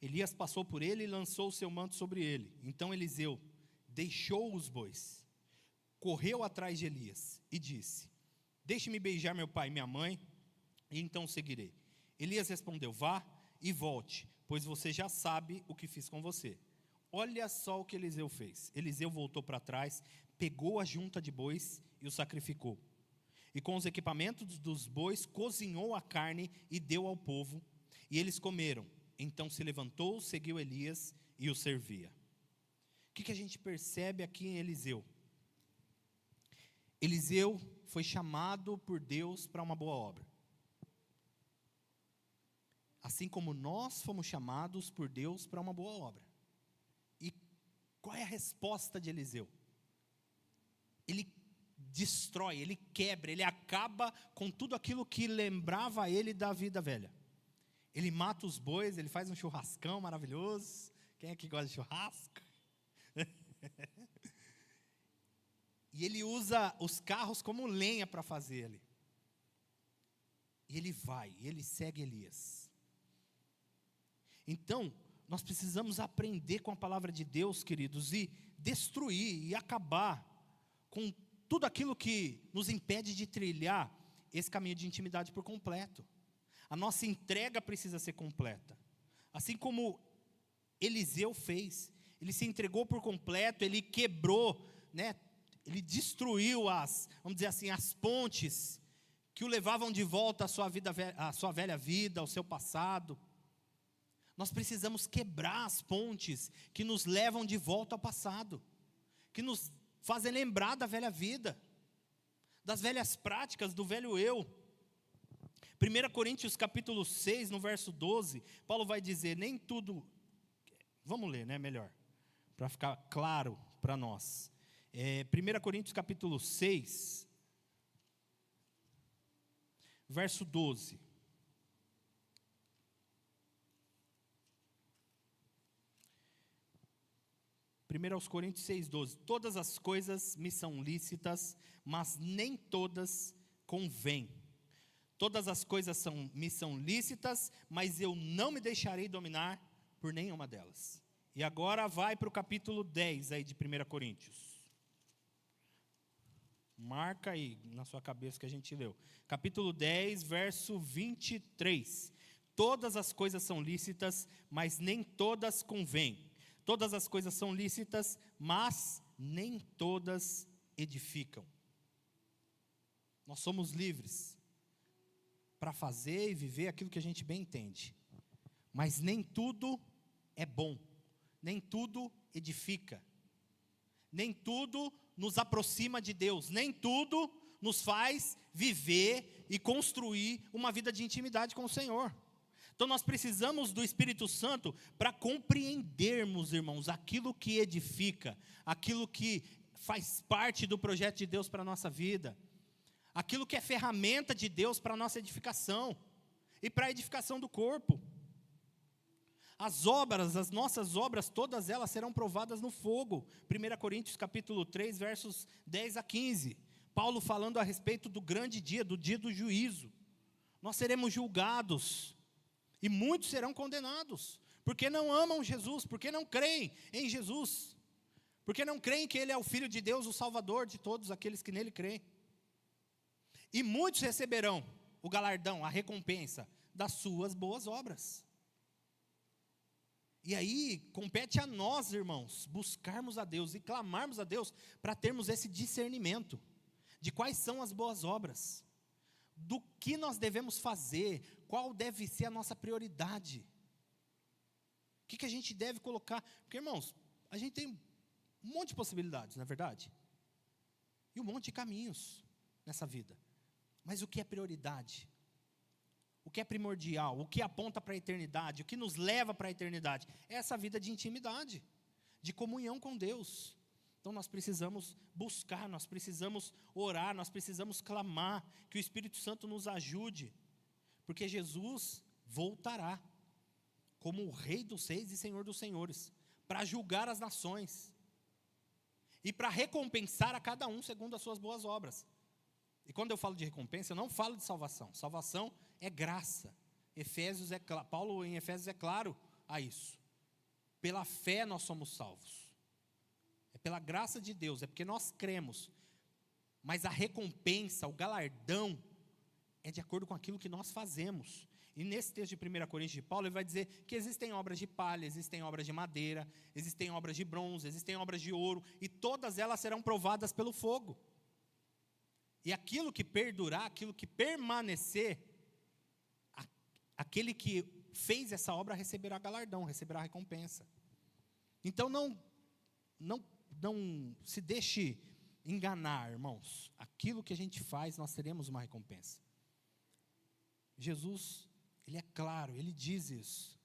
Elias passou por ele e lançou o seu manto sobre ele. Então Eliseu deixou os bois, correu atrás de Elias e disse: deixe-me beijar meu pai e minha mãe, e então seguirei. Elias respondeu: vá e volte, pois você já sabe o que fiz com você. Olha só o que Eliseu fez. Eliseu voltou para trás, pegou a junta de bois e o sacrificou. E com os equipamentos dos bois, cozinhou a carne e deu ao povo, e eles comeram. Então se levantou, seguiu Elias e o servia. O que a gente percebe aqui em Eliseu? Eliseu foi chamado por Deus para uma boa obra. Assim como nós fomos chamados por Deus para uma boa obra. E qual é a resposta de Eliseu? Ele destrói, ele quebra, ele acaba com tudo aquilo que lembrava ele da vida velha. Ele mata os bois, ele faz um churrascão maravilhoso. Quem é que gosta de churrasco? E ele usa os carros como lenha para fazer ele. E ele vai, ele segue Elias. Então, nós precisamos aprender com a palavra de Deus, queridos, e destruir e acabar com tudo aquilo que nos impede de trilhar esse caminho de intimidade por completo. A nossa entrega precisa ser completa. Assim como Eliseu fez, ele se entregou por completo, ele quebrou, né? Ele destruiu vamos dizer assim, as pontes que o levavam de volta à sua velha vida, ao seu passado. Nós precisamos quebrar as pontes que nos levam de volta ao passado, que nos fazem lembrar da velha vida, das velhas práticas, do velho eu. 1 Coríntios capítulo 6, no verso 12, Paulo vai dizer, nem tudo... Vamos ler, né, melhor, para ficar claro para nós. 1 Coríntios capítulo 6, verso 12. Aos Coríntios 6,12. Todas as coisas me são lícitas, mas nem todas convêm. Todas as coisas me são lícitas, mas eu não me deixarei dominar por nenhuma delas. E agora vai para o capítulo 10 aí de 1 Coríntios. Marca aí na sua cabeça que a gente leu. Capítulo 10, verso 23. Todas as coisas são lícitas, mas nem todas convêm. Todas as coisas são lícitas, mas nem todas edificam. Nós somos livres para fazer e viver aquilo que a gente bem entende. Mas nem tudo é bom. Nem tudo edifica. Nem tudo nos aproxima de Deus. Nem tudo nos faz viver e construir uma vida de intimidade com o Senhor. Então nós precisamos do Espírito Santo para compreendermos, irmãos, aquilo que edifica, aquilo que faz parte do projeto de Deus para a nossa vida, aquilo que é ferramenta de Deus para a nossa edificação e para a edificação do corpo. As nossas obras, todas elas serão provadas no fogo. 1 Coríntios capítulo 3, versos 10 a 15. Paulo falando a respeito do grande dia, do dia do juízo. Nós seremos julgados e muitos serão condenados, porque não amam Jesus, porque não creem em Jesus, porque não creem que Ele é o Filho de Deus, o Salvador de todos aqueles que nele creem. E muitos receberão o galardão, a recompensa das suas boas obras. E aí, compete a nós, irmãos, buscarmos a Deus e clamarmos a Deus para termos esse discernimento de quais são as boas obras, do que nós devemos fazer, qual deve ser a nossa prioridade, o que a gente deve colocar. Porque, irmãos, a gente tem um monte de possibilidades, não é verdade? E um monte de caminhos nessa vida. Mas o que é prioridade? O que é primordial? O que aponta para a eternidade? O que nos leva para a eternidade? É essa vida de intimidade, de comunhão com Deus. Então nós precisamos buscar, nós precisamos orar, nós precisamos clamar, que o Espírito Santo nos ajude, porque Jesus voltará como o Rei dos Reis e Senhor dos Senhores, para julgar as nações e para recompensar a cada um segundo as suas boas obras. E quando eu falo de recompensa, eu não falo de salvação. Salvação é graça. Paulo em Efésios é claro a isso. Pela fé nós somos salvos. É pela graça de Deus, é porque nós cremos. Mas a recompensa, o galardão, é de acordo com aquilo que nós fazemos. E nesse texto de 1 Coríntios de Paulo, ele vai dizer que existem obras de palha, existem obras de madeira, existem obras de bronze, existem obras de ouro, e todas elas serão provadas pelo fogo. E aquilo que perdurar, aquilo que permanecer, aquele que fez essa obra receberá galardão, receberá recompensa. Então não se deixe enganar, irmãos. Aquilo que a gente faz, nós teremos uma recompensa. Jesus, Ele é claro, Ele diz isso.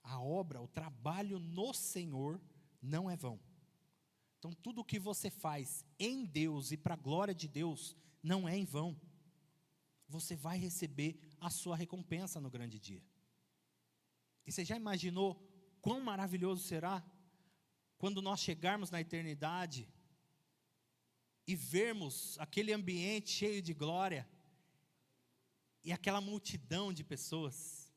A obra, o trabalho no Senhor não é vão. Então tudo o que você faz em Deus e para a glória de Deus não é em vão. Você vai receber a sua recompensa no grande dia. E você já imaginou quão maravilhoso será quando nós chegarmos na eternidade e vermos aquele ambiente cheio de glória e aquela multidão de pessoas,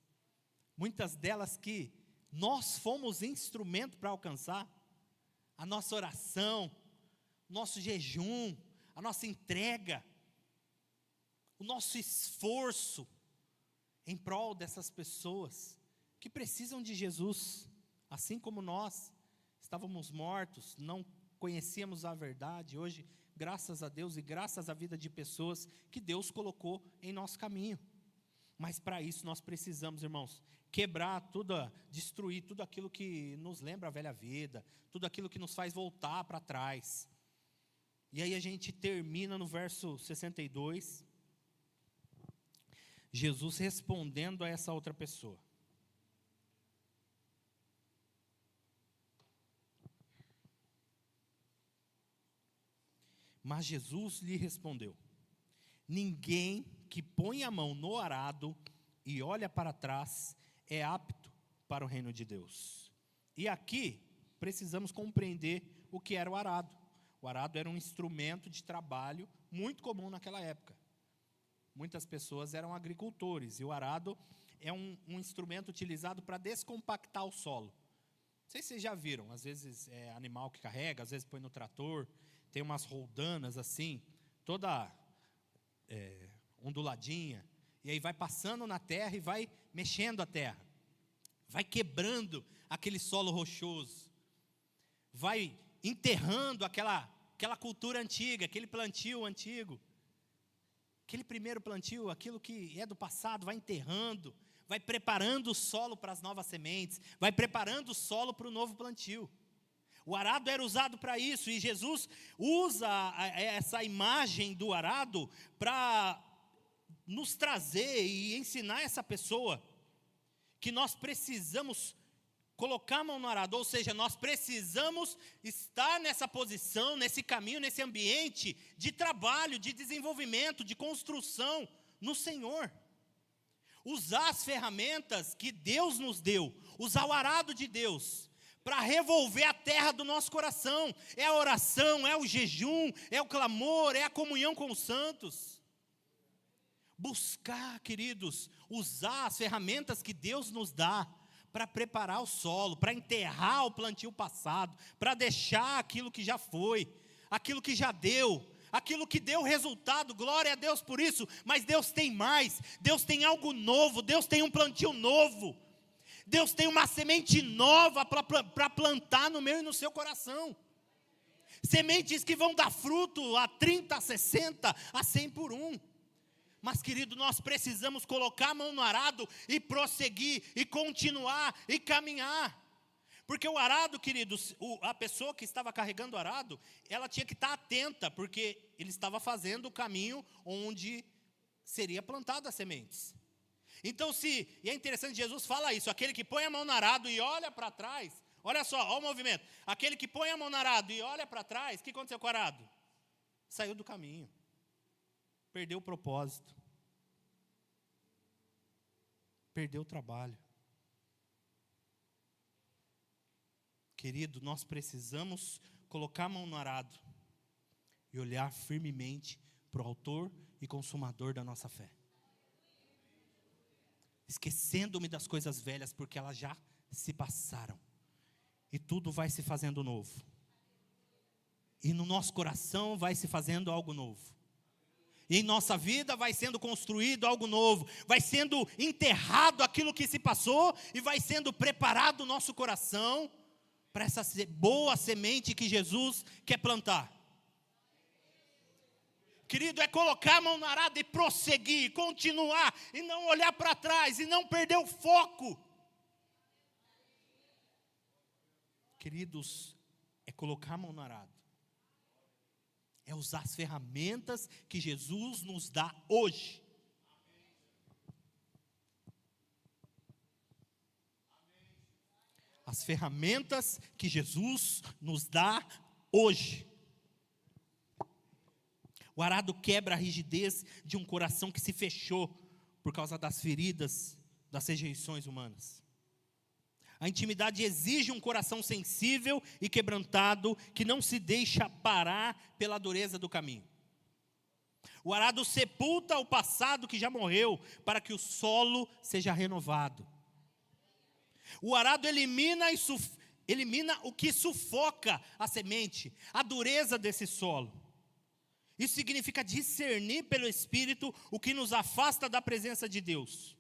muitas delas que nós fomos instrumento para alcançar, a nossa oração, nosso jejum, a nossa entrega, o nosso esforço em prol dessas pessoas que precisam de Jesus, assim como nós estávamos mortos, não conhecíamos a verdade. Hoje, graças a Deus e graças à vida de pessoas que Deus colocou em nosso caminho. Mas para isso nós precisamos, irmãos, quebrar tudo, destruir tudo aquilo que nos lembra a velha vida, tudo aquilo que nos faz voltar para trás. E aí a gente termina no verso 62, Jesus respondendo a essa outra pessoa. Mas Jesus lhe respondeu: ninguém que põe a mão no arado e olha para trás é apto para o reino de Deus. E aqui precisamos compreender o que era o arado. O arado era um instrumento de trabalho muito comum naquela época. Muitas pessoas eram agricultores, e o arado é um instrumento utilizado para descompactar o solo. Não sei se vocês já viram, às vezes é animal que carrega, às vezes põe no trator, tem umas roldanas assim, toda onduladinha, e aí vai passando na terra e vai mexendo a terra, vai quebrando aquele solo rochoso, vai enterrando aquela cultura antiga, aquele plantio antigo, aquele primeiro plantio, aquilo que é do passado, vai enterrando, vai preparando o solo para as novas sementes, vai preparando o solo para o novo plantio. O arado era usado para isso, e Jesus usa essa imagem do arado para nos trazer e ensinar essa pessoa que nós precisamos colocar a mão no arado, ou seja, nós precisamos estar nessa posição, nesse caminho, nesse ambiente de trabalho, de desenvolvimento, de construção no Senhor. usar as ferramentas que Deus nos deu, usar o arado de Deus, para revolver a terra do nosso coração. É a oração, é o jejum, é o clamor, é a comunhão com os santos. Buscar, queridos, usar as ferramentas que Deus nos dá, para preparar o solo, para enterrar o plantio passado, para deixar aquilo que já foi, aquilo que já deu, aquilo que deu resultado. Glória a Deus por isso, mas Deus tem mais, Deus tem algo novo, Deus tem um plantio novo, Deus tem uma semente nova para plantar no meu e no seu coração, sementes que vão dar fruto a 30, a 60, a 100 por um. Mas, querido, nós precisamos colocar a mão no arado e prosseguir, e continuar, e caminhar. Porque o arado, queridos, a pessoa que estava carregando o arado, ela tinha que estar atenta, porque ele estava fazendo o caminho onde seria plantada as sementes. Então, e é interessante, Jesus fala isso, aquele que põe a mão no arado e olha para trás, olha só, olha o movimento, aquele que põe a mão no arado e olha para trás, o que aconteceu com o arado? Saiu do caminho. Perdeu o propósito, perdeu o trabalho. Querido, nós precisamos colocar a mão no arado e olhar firmemente para o autor e consumador da nossa fé, esquecendo-me das coisas velhas, porque elas já se passaram, e tudo vai se fazendo novo, e no nosso coração vai se fazendo algo novo. E em nossa vida vai sendo construído algo novo, vai sendo enterrado aquilo que se passou, e vai sendo preparado o nosso coração para essa boa semente que Jesus quer plantar. Querido, é colocar a mão na arada e prosseguir, continuar, e não olhar para trás, e não perder o foco. Queridos, é colocar a mão no arado. É usar as ferramentas que Jesus nos dá hoje. As ferramentas que Jesus nos dá hoje. O arado quebra a rigidez de um coração que se fechou por causa das feridas, das rejeições humanas. A intimidade exige um coração sensível e quebrantado, que não se deixa parar pela dureza do caminho. O arado sepulta o passado que já morreu, para que o solo seja renovado. O arado elimina o que sufoca a semente, a dureza desse solo. Isso significa discernir pelo Espírito o que nos afasta da presença de Deus,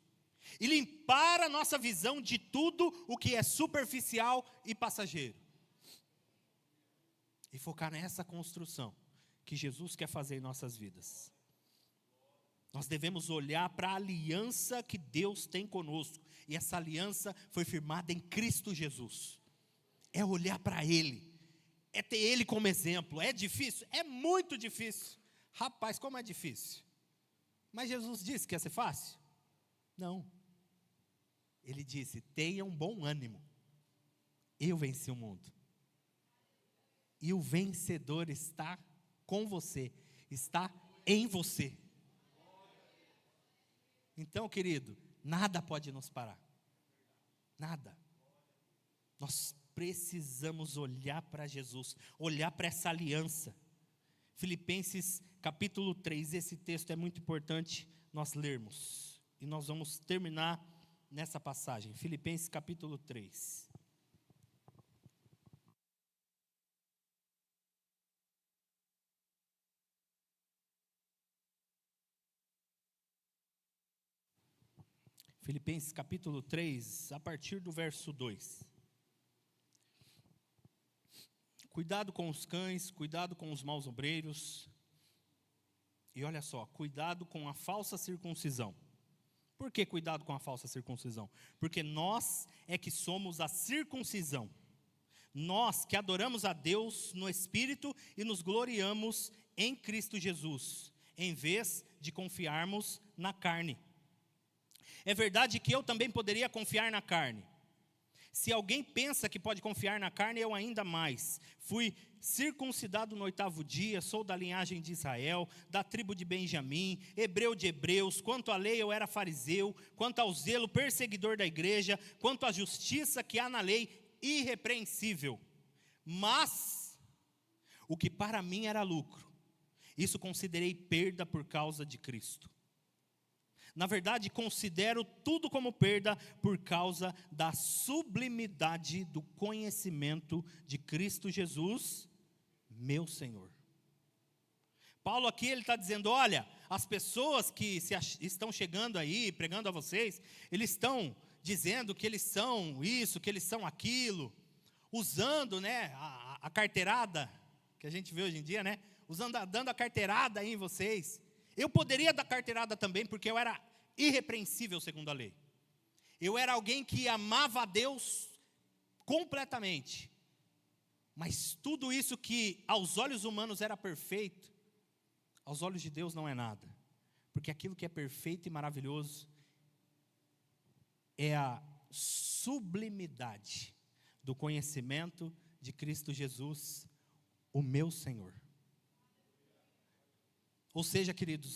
e limpar a nossa visão de tudo o que é superficial e passageiro, e focar nessa construção que Jesus quer fazer em nossas vidas. Nós devemos olhar para a aliança que Deus tem conosco, e essa aliança foi firmada em Cristo Jesus. É olhar para Ele, é ter Ele como exemplo. É difícil? É muito difícil. Rapaz, como é difícil. Mas Jesus disse que ia ser fácil? Não. Ele disse: tenham bom ânimo, eu venci o mundo. E o vencedor está com você, está em você. Então, querido, nada pode nos parar. Nada. Nós precisamos olhar para Jesus, olhar para essa aliança. Filipenses capítulo 3, esse texto é muito importante nós lermos. E nós vamos terminar nessa passagem, Filipenses capítulo 3. Filipenses capítulo 3, a partir do verso 2. Cuidado com os cães, cuidado com os maus obreiros. E olha só, cuidado com a falsa circuncisão. Por que cuidado com a falsa circuncisão? Porque nós é que somos a circuncisão. Nós que adoramos a Deus no Espírito e nos gloriamos em Cristo Jesus, em vez de confiarmos na carne. É verdade que eu também poderia confiar na carne. Se alguém pensa que pode confiar na carne, eu ainda mais. Fui circuncidado no 8º dia, sou da linhagem de Israel, da tribo de Benjamim, hebreu de hebreus. Quanto à lei, eu era fariseu. Quanto ao zelo, perseguidor da igreja. Quanto à justiça que há na lei, irrepreensível. Mas o que para mim era lucro, isso considerei perda por causa de Cristo. Na verdade, considero tudo como perda por causa da sublimidade do conhecimento de Cristo Jesus, meu Senhor. Paulo aqui ele está dizendo, olha, as pessoas que estão chegando aí, pregando a vocês, eles estão dizendo que eles são isso, que eles são aquilo, usando, né, a carteirada, que a gente vê hoje em dia, né, dando a carteirada aí em vocês. Eu poderia dar carteirada também, porque eu era irrepreensível segundo a lei. Eu era alguém que amava a Deus completamente. Mas tudo isso que aos olhos humanos era perfeito, aos olhos de Deus não é nada. Porque aquilo que é perfeito e maravilhoso é a sublimidade do conhecimento de Cristo Jesus, o meu Senhor. Ou seja, queridos,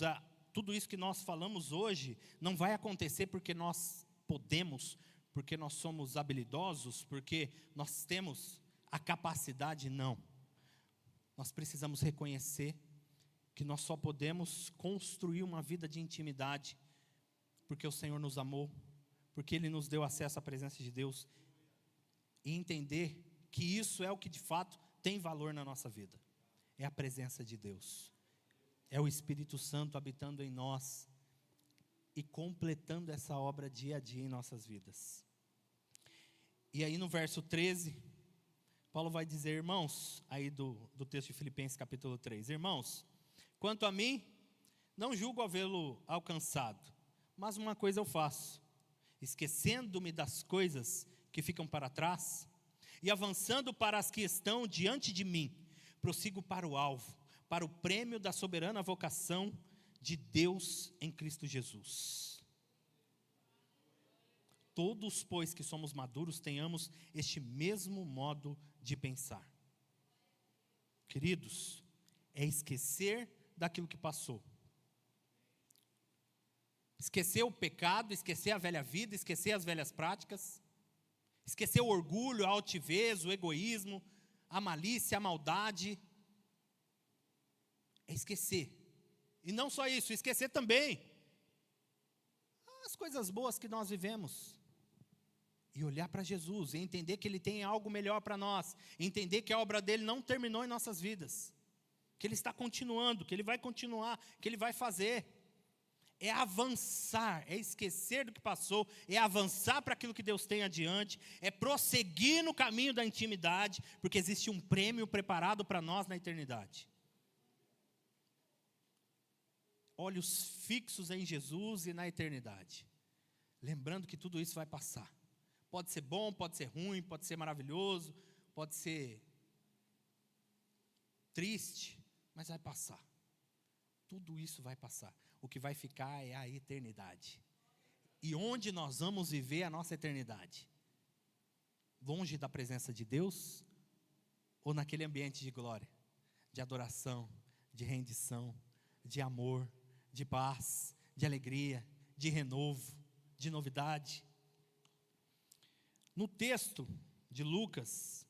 tudo isso que nós falamos hoje não vai acontecer porque nós podemos, porque nós somos habilidosos, porque nós temos a capacidade, não. Nós precisamos reconhecer que nós só podemos construir uma vida de intimidade porque o Senhor nos amou, porque Ele nos deu acesso à presença de Deus, e entender que isso é o que de fato tem valor na nossa vida, é a presença de Deus. É o Espírito Santo habitando em nós e completando essa obra dia a dia em nossas vidas. E aí no verso 13, Paulo vai dizer, irmãos, aí do texto de Filipenses capítulo 3, irmãos, quanto a mim, não julgo havê-lo alcançado, mas uma coisa eu faço, esquecendo-me das coisas que ficam para trás, e avançando para as que estão diante de mim, prossigo para o alvo, para o prêmio da soberana vocação de Deus em Cristo Jesus. Todos, pois, que somos maduros, tenhamos este mesmo modo de pensar. Queridos, é esquecer daquilo que passou. Esquecer o pecado, esquecer a velha vida, esquecer as velhas práticas, esquecer o orgulho, a altivez, o egoísmo, a malícia, a maldade. É esquecer. E não só isso, esquecer também as coisas boas que nós vivemos. E olhar para Jesus, e entender que Ele tem algo melhor para nós. E entender que a obra dEle não terminou em nossas vidas. Que Ele está continuando, que Ele vai continuar, que Ele vai fazer. É avançar, é esquecer do que passou, é avançar para aquilo que Deus tem adiante, é prosseguir no caminho da intimidade, porque existe um prêmio preparado para nós na eternidade. Olhos fixos em Jesus e na eternidade, lembrando que tudo isso vai passar. Pode ser bom, pode ser ruim, pode ser maravilhoso, pode ser triste, mas vai passar. Tudo isso vai passar. O que vai ficar é a eternidade. E onde nós vamos viver a nossa eternidade? Longe da presença de Deus? Ou naquele ambiente de glória, de adoração, de rendição, de amor, de paz, de alegria, de renovo, de novidade? No texto de Lucas,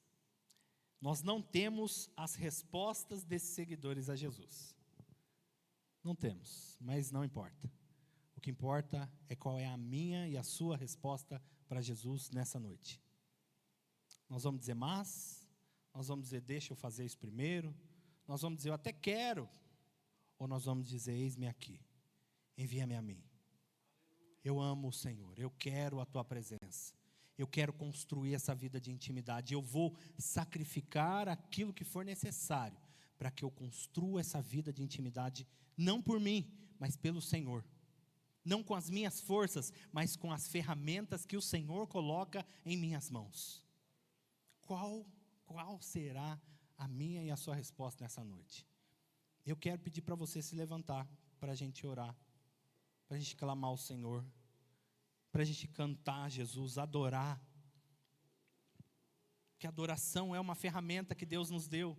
nós não temos as respostas desses seguidores a Jesus. Não temos, mas não importa. O que importa é qual é a minha e a sua resposta para Jesus nessa noite. Nós vamos dizer, mas, nós vamos dizer, deixa eu fazer isso primeiro, nós vamos dizer, eu até quero, ou nós vamos dizer, eis-me aqui, envia-me a mim. Eu amo o Senhor, eu quero a tua presença, eu quero construir essa vida de intimidade, eu vou sacrificar aquilo que for necessário, para que eu construa essa vida de intimidade, não por mim, mas pelo Senhor. Não com as minhas forças, mas com as ferramentas que o Senhor coloca em minhas mãos. Qual será a minha e a sua resposta nessa noite? Eu quero pedir para você se levantar, para a gente orar, para a gente clamar ao Senhor, para a gente cantar Jesus, adorar. Porque a adoração é uma ferramenta que Deus nos deu.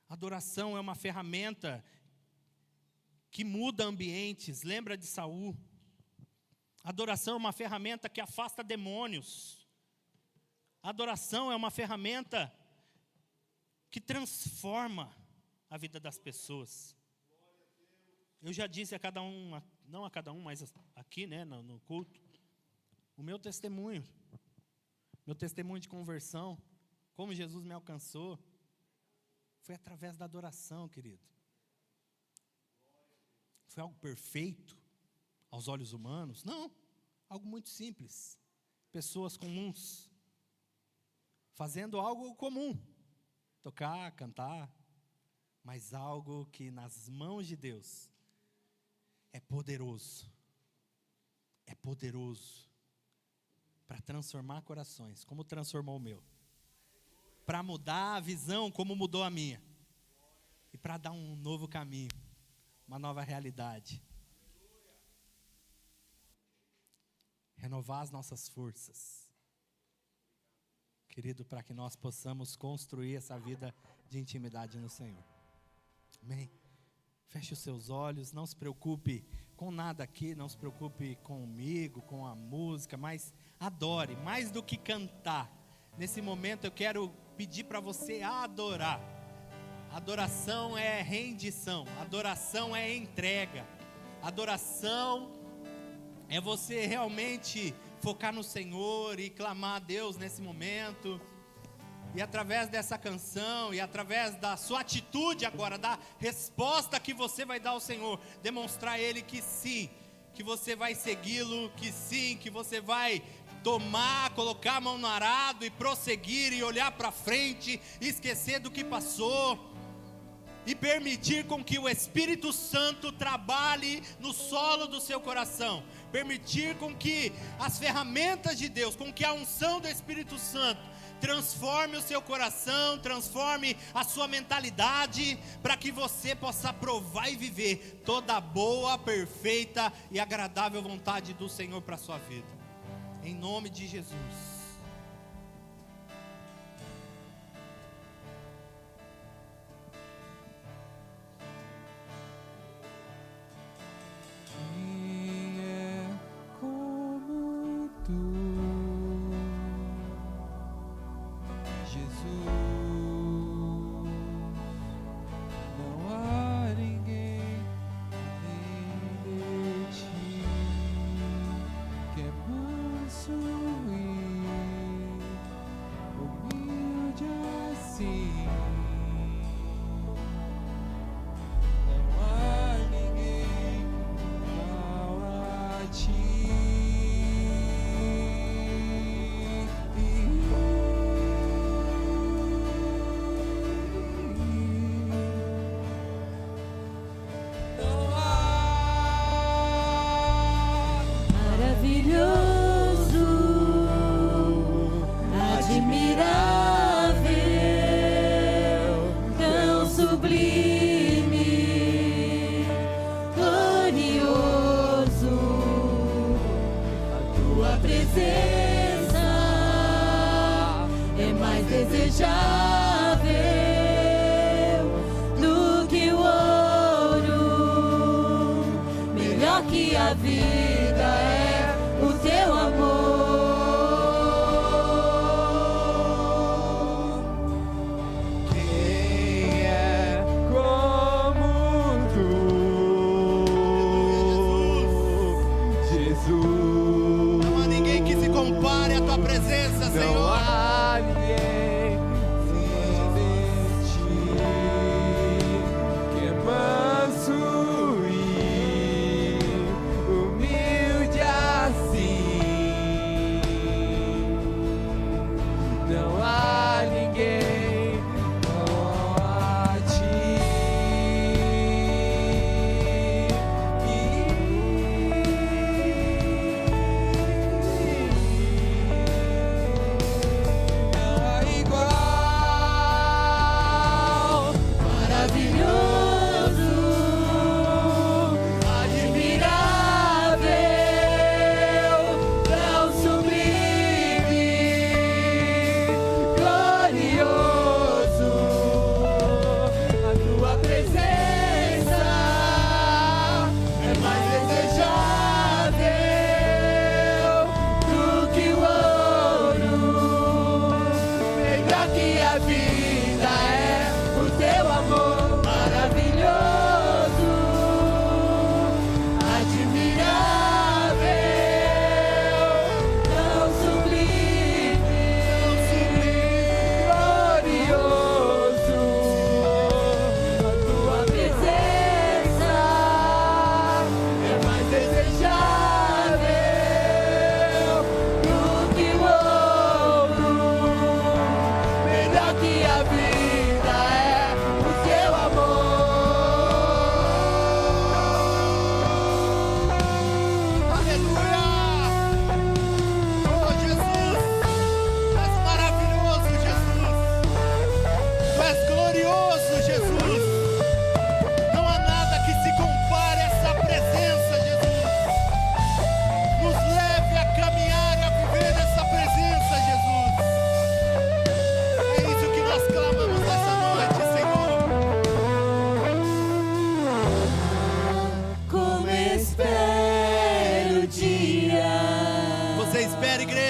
A adoração é uma ferramenta que muda ambientes. Lembra de Saul? A adoração é uma ferramenta que afasta demônios. A adoração é uma ferramenta que transforma a vida das pessoas. Eu já disse a cada um, não a cada um, mas aqui, né, no culto, o meu testemunho de conversão, como Jesus me alcançou, foi através da adoração, querido. Foi algo perfeito aos olhos humanos? Não, algo muito simples. Pessoas comuns, fazendo algo comum, tocar, cantar, mas algo que nas mãos de Deus é poderoso para transformar corações, como transformou o meu, para mudar a visão, como mudou a minha, e para dar um novo caminho, uma nova realidade, renovar as nossas forças, querido, para que nós possamos construir essa vida de intimidade no Senhor. Amém? Feche os seus olhos, não se preocupe com nada aqui, não se preocupe comigo, com a música, mas adore, mais do que cantar. Nesse momento eu quero pedir para você adorar. Adoração é rendição, adoração é entrega, adoração é você realmente focar no Senhor e clamar a Deus nesse momento. E através dessa canção, e através da sua atitude agora, da resposta que você vai dar ao Senhor, demonstrar a Ele que sim, que você vai segui-lo, que sim, que você vai tomar, colocar a mão no arado e prosseguir e olhar para frente, esquecer do que passou, e permitir com que o Espírito Santo trabalhe no solo do seu coração, permitir com que as ferramentas de Deus, com que a unção do Espírito Santo transforme o seu coração, transforme a sua mentalidade, para que você possa provar e viver toda a boa, perfeita e agradável vontade do Senhor para a sua vida, em nome de Jesus.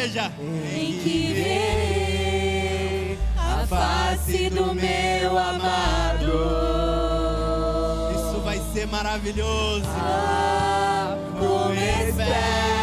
igreja. Em que verei a face do meu amado. Isso vai ser maravilhoso. Como espero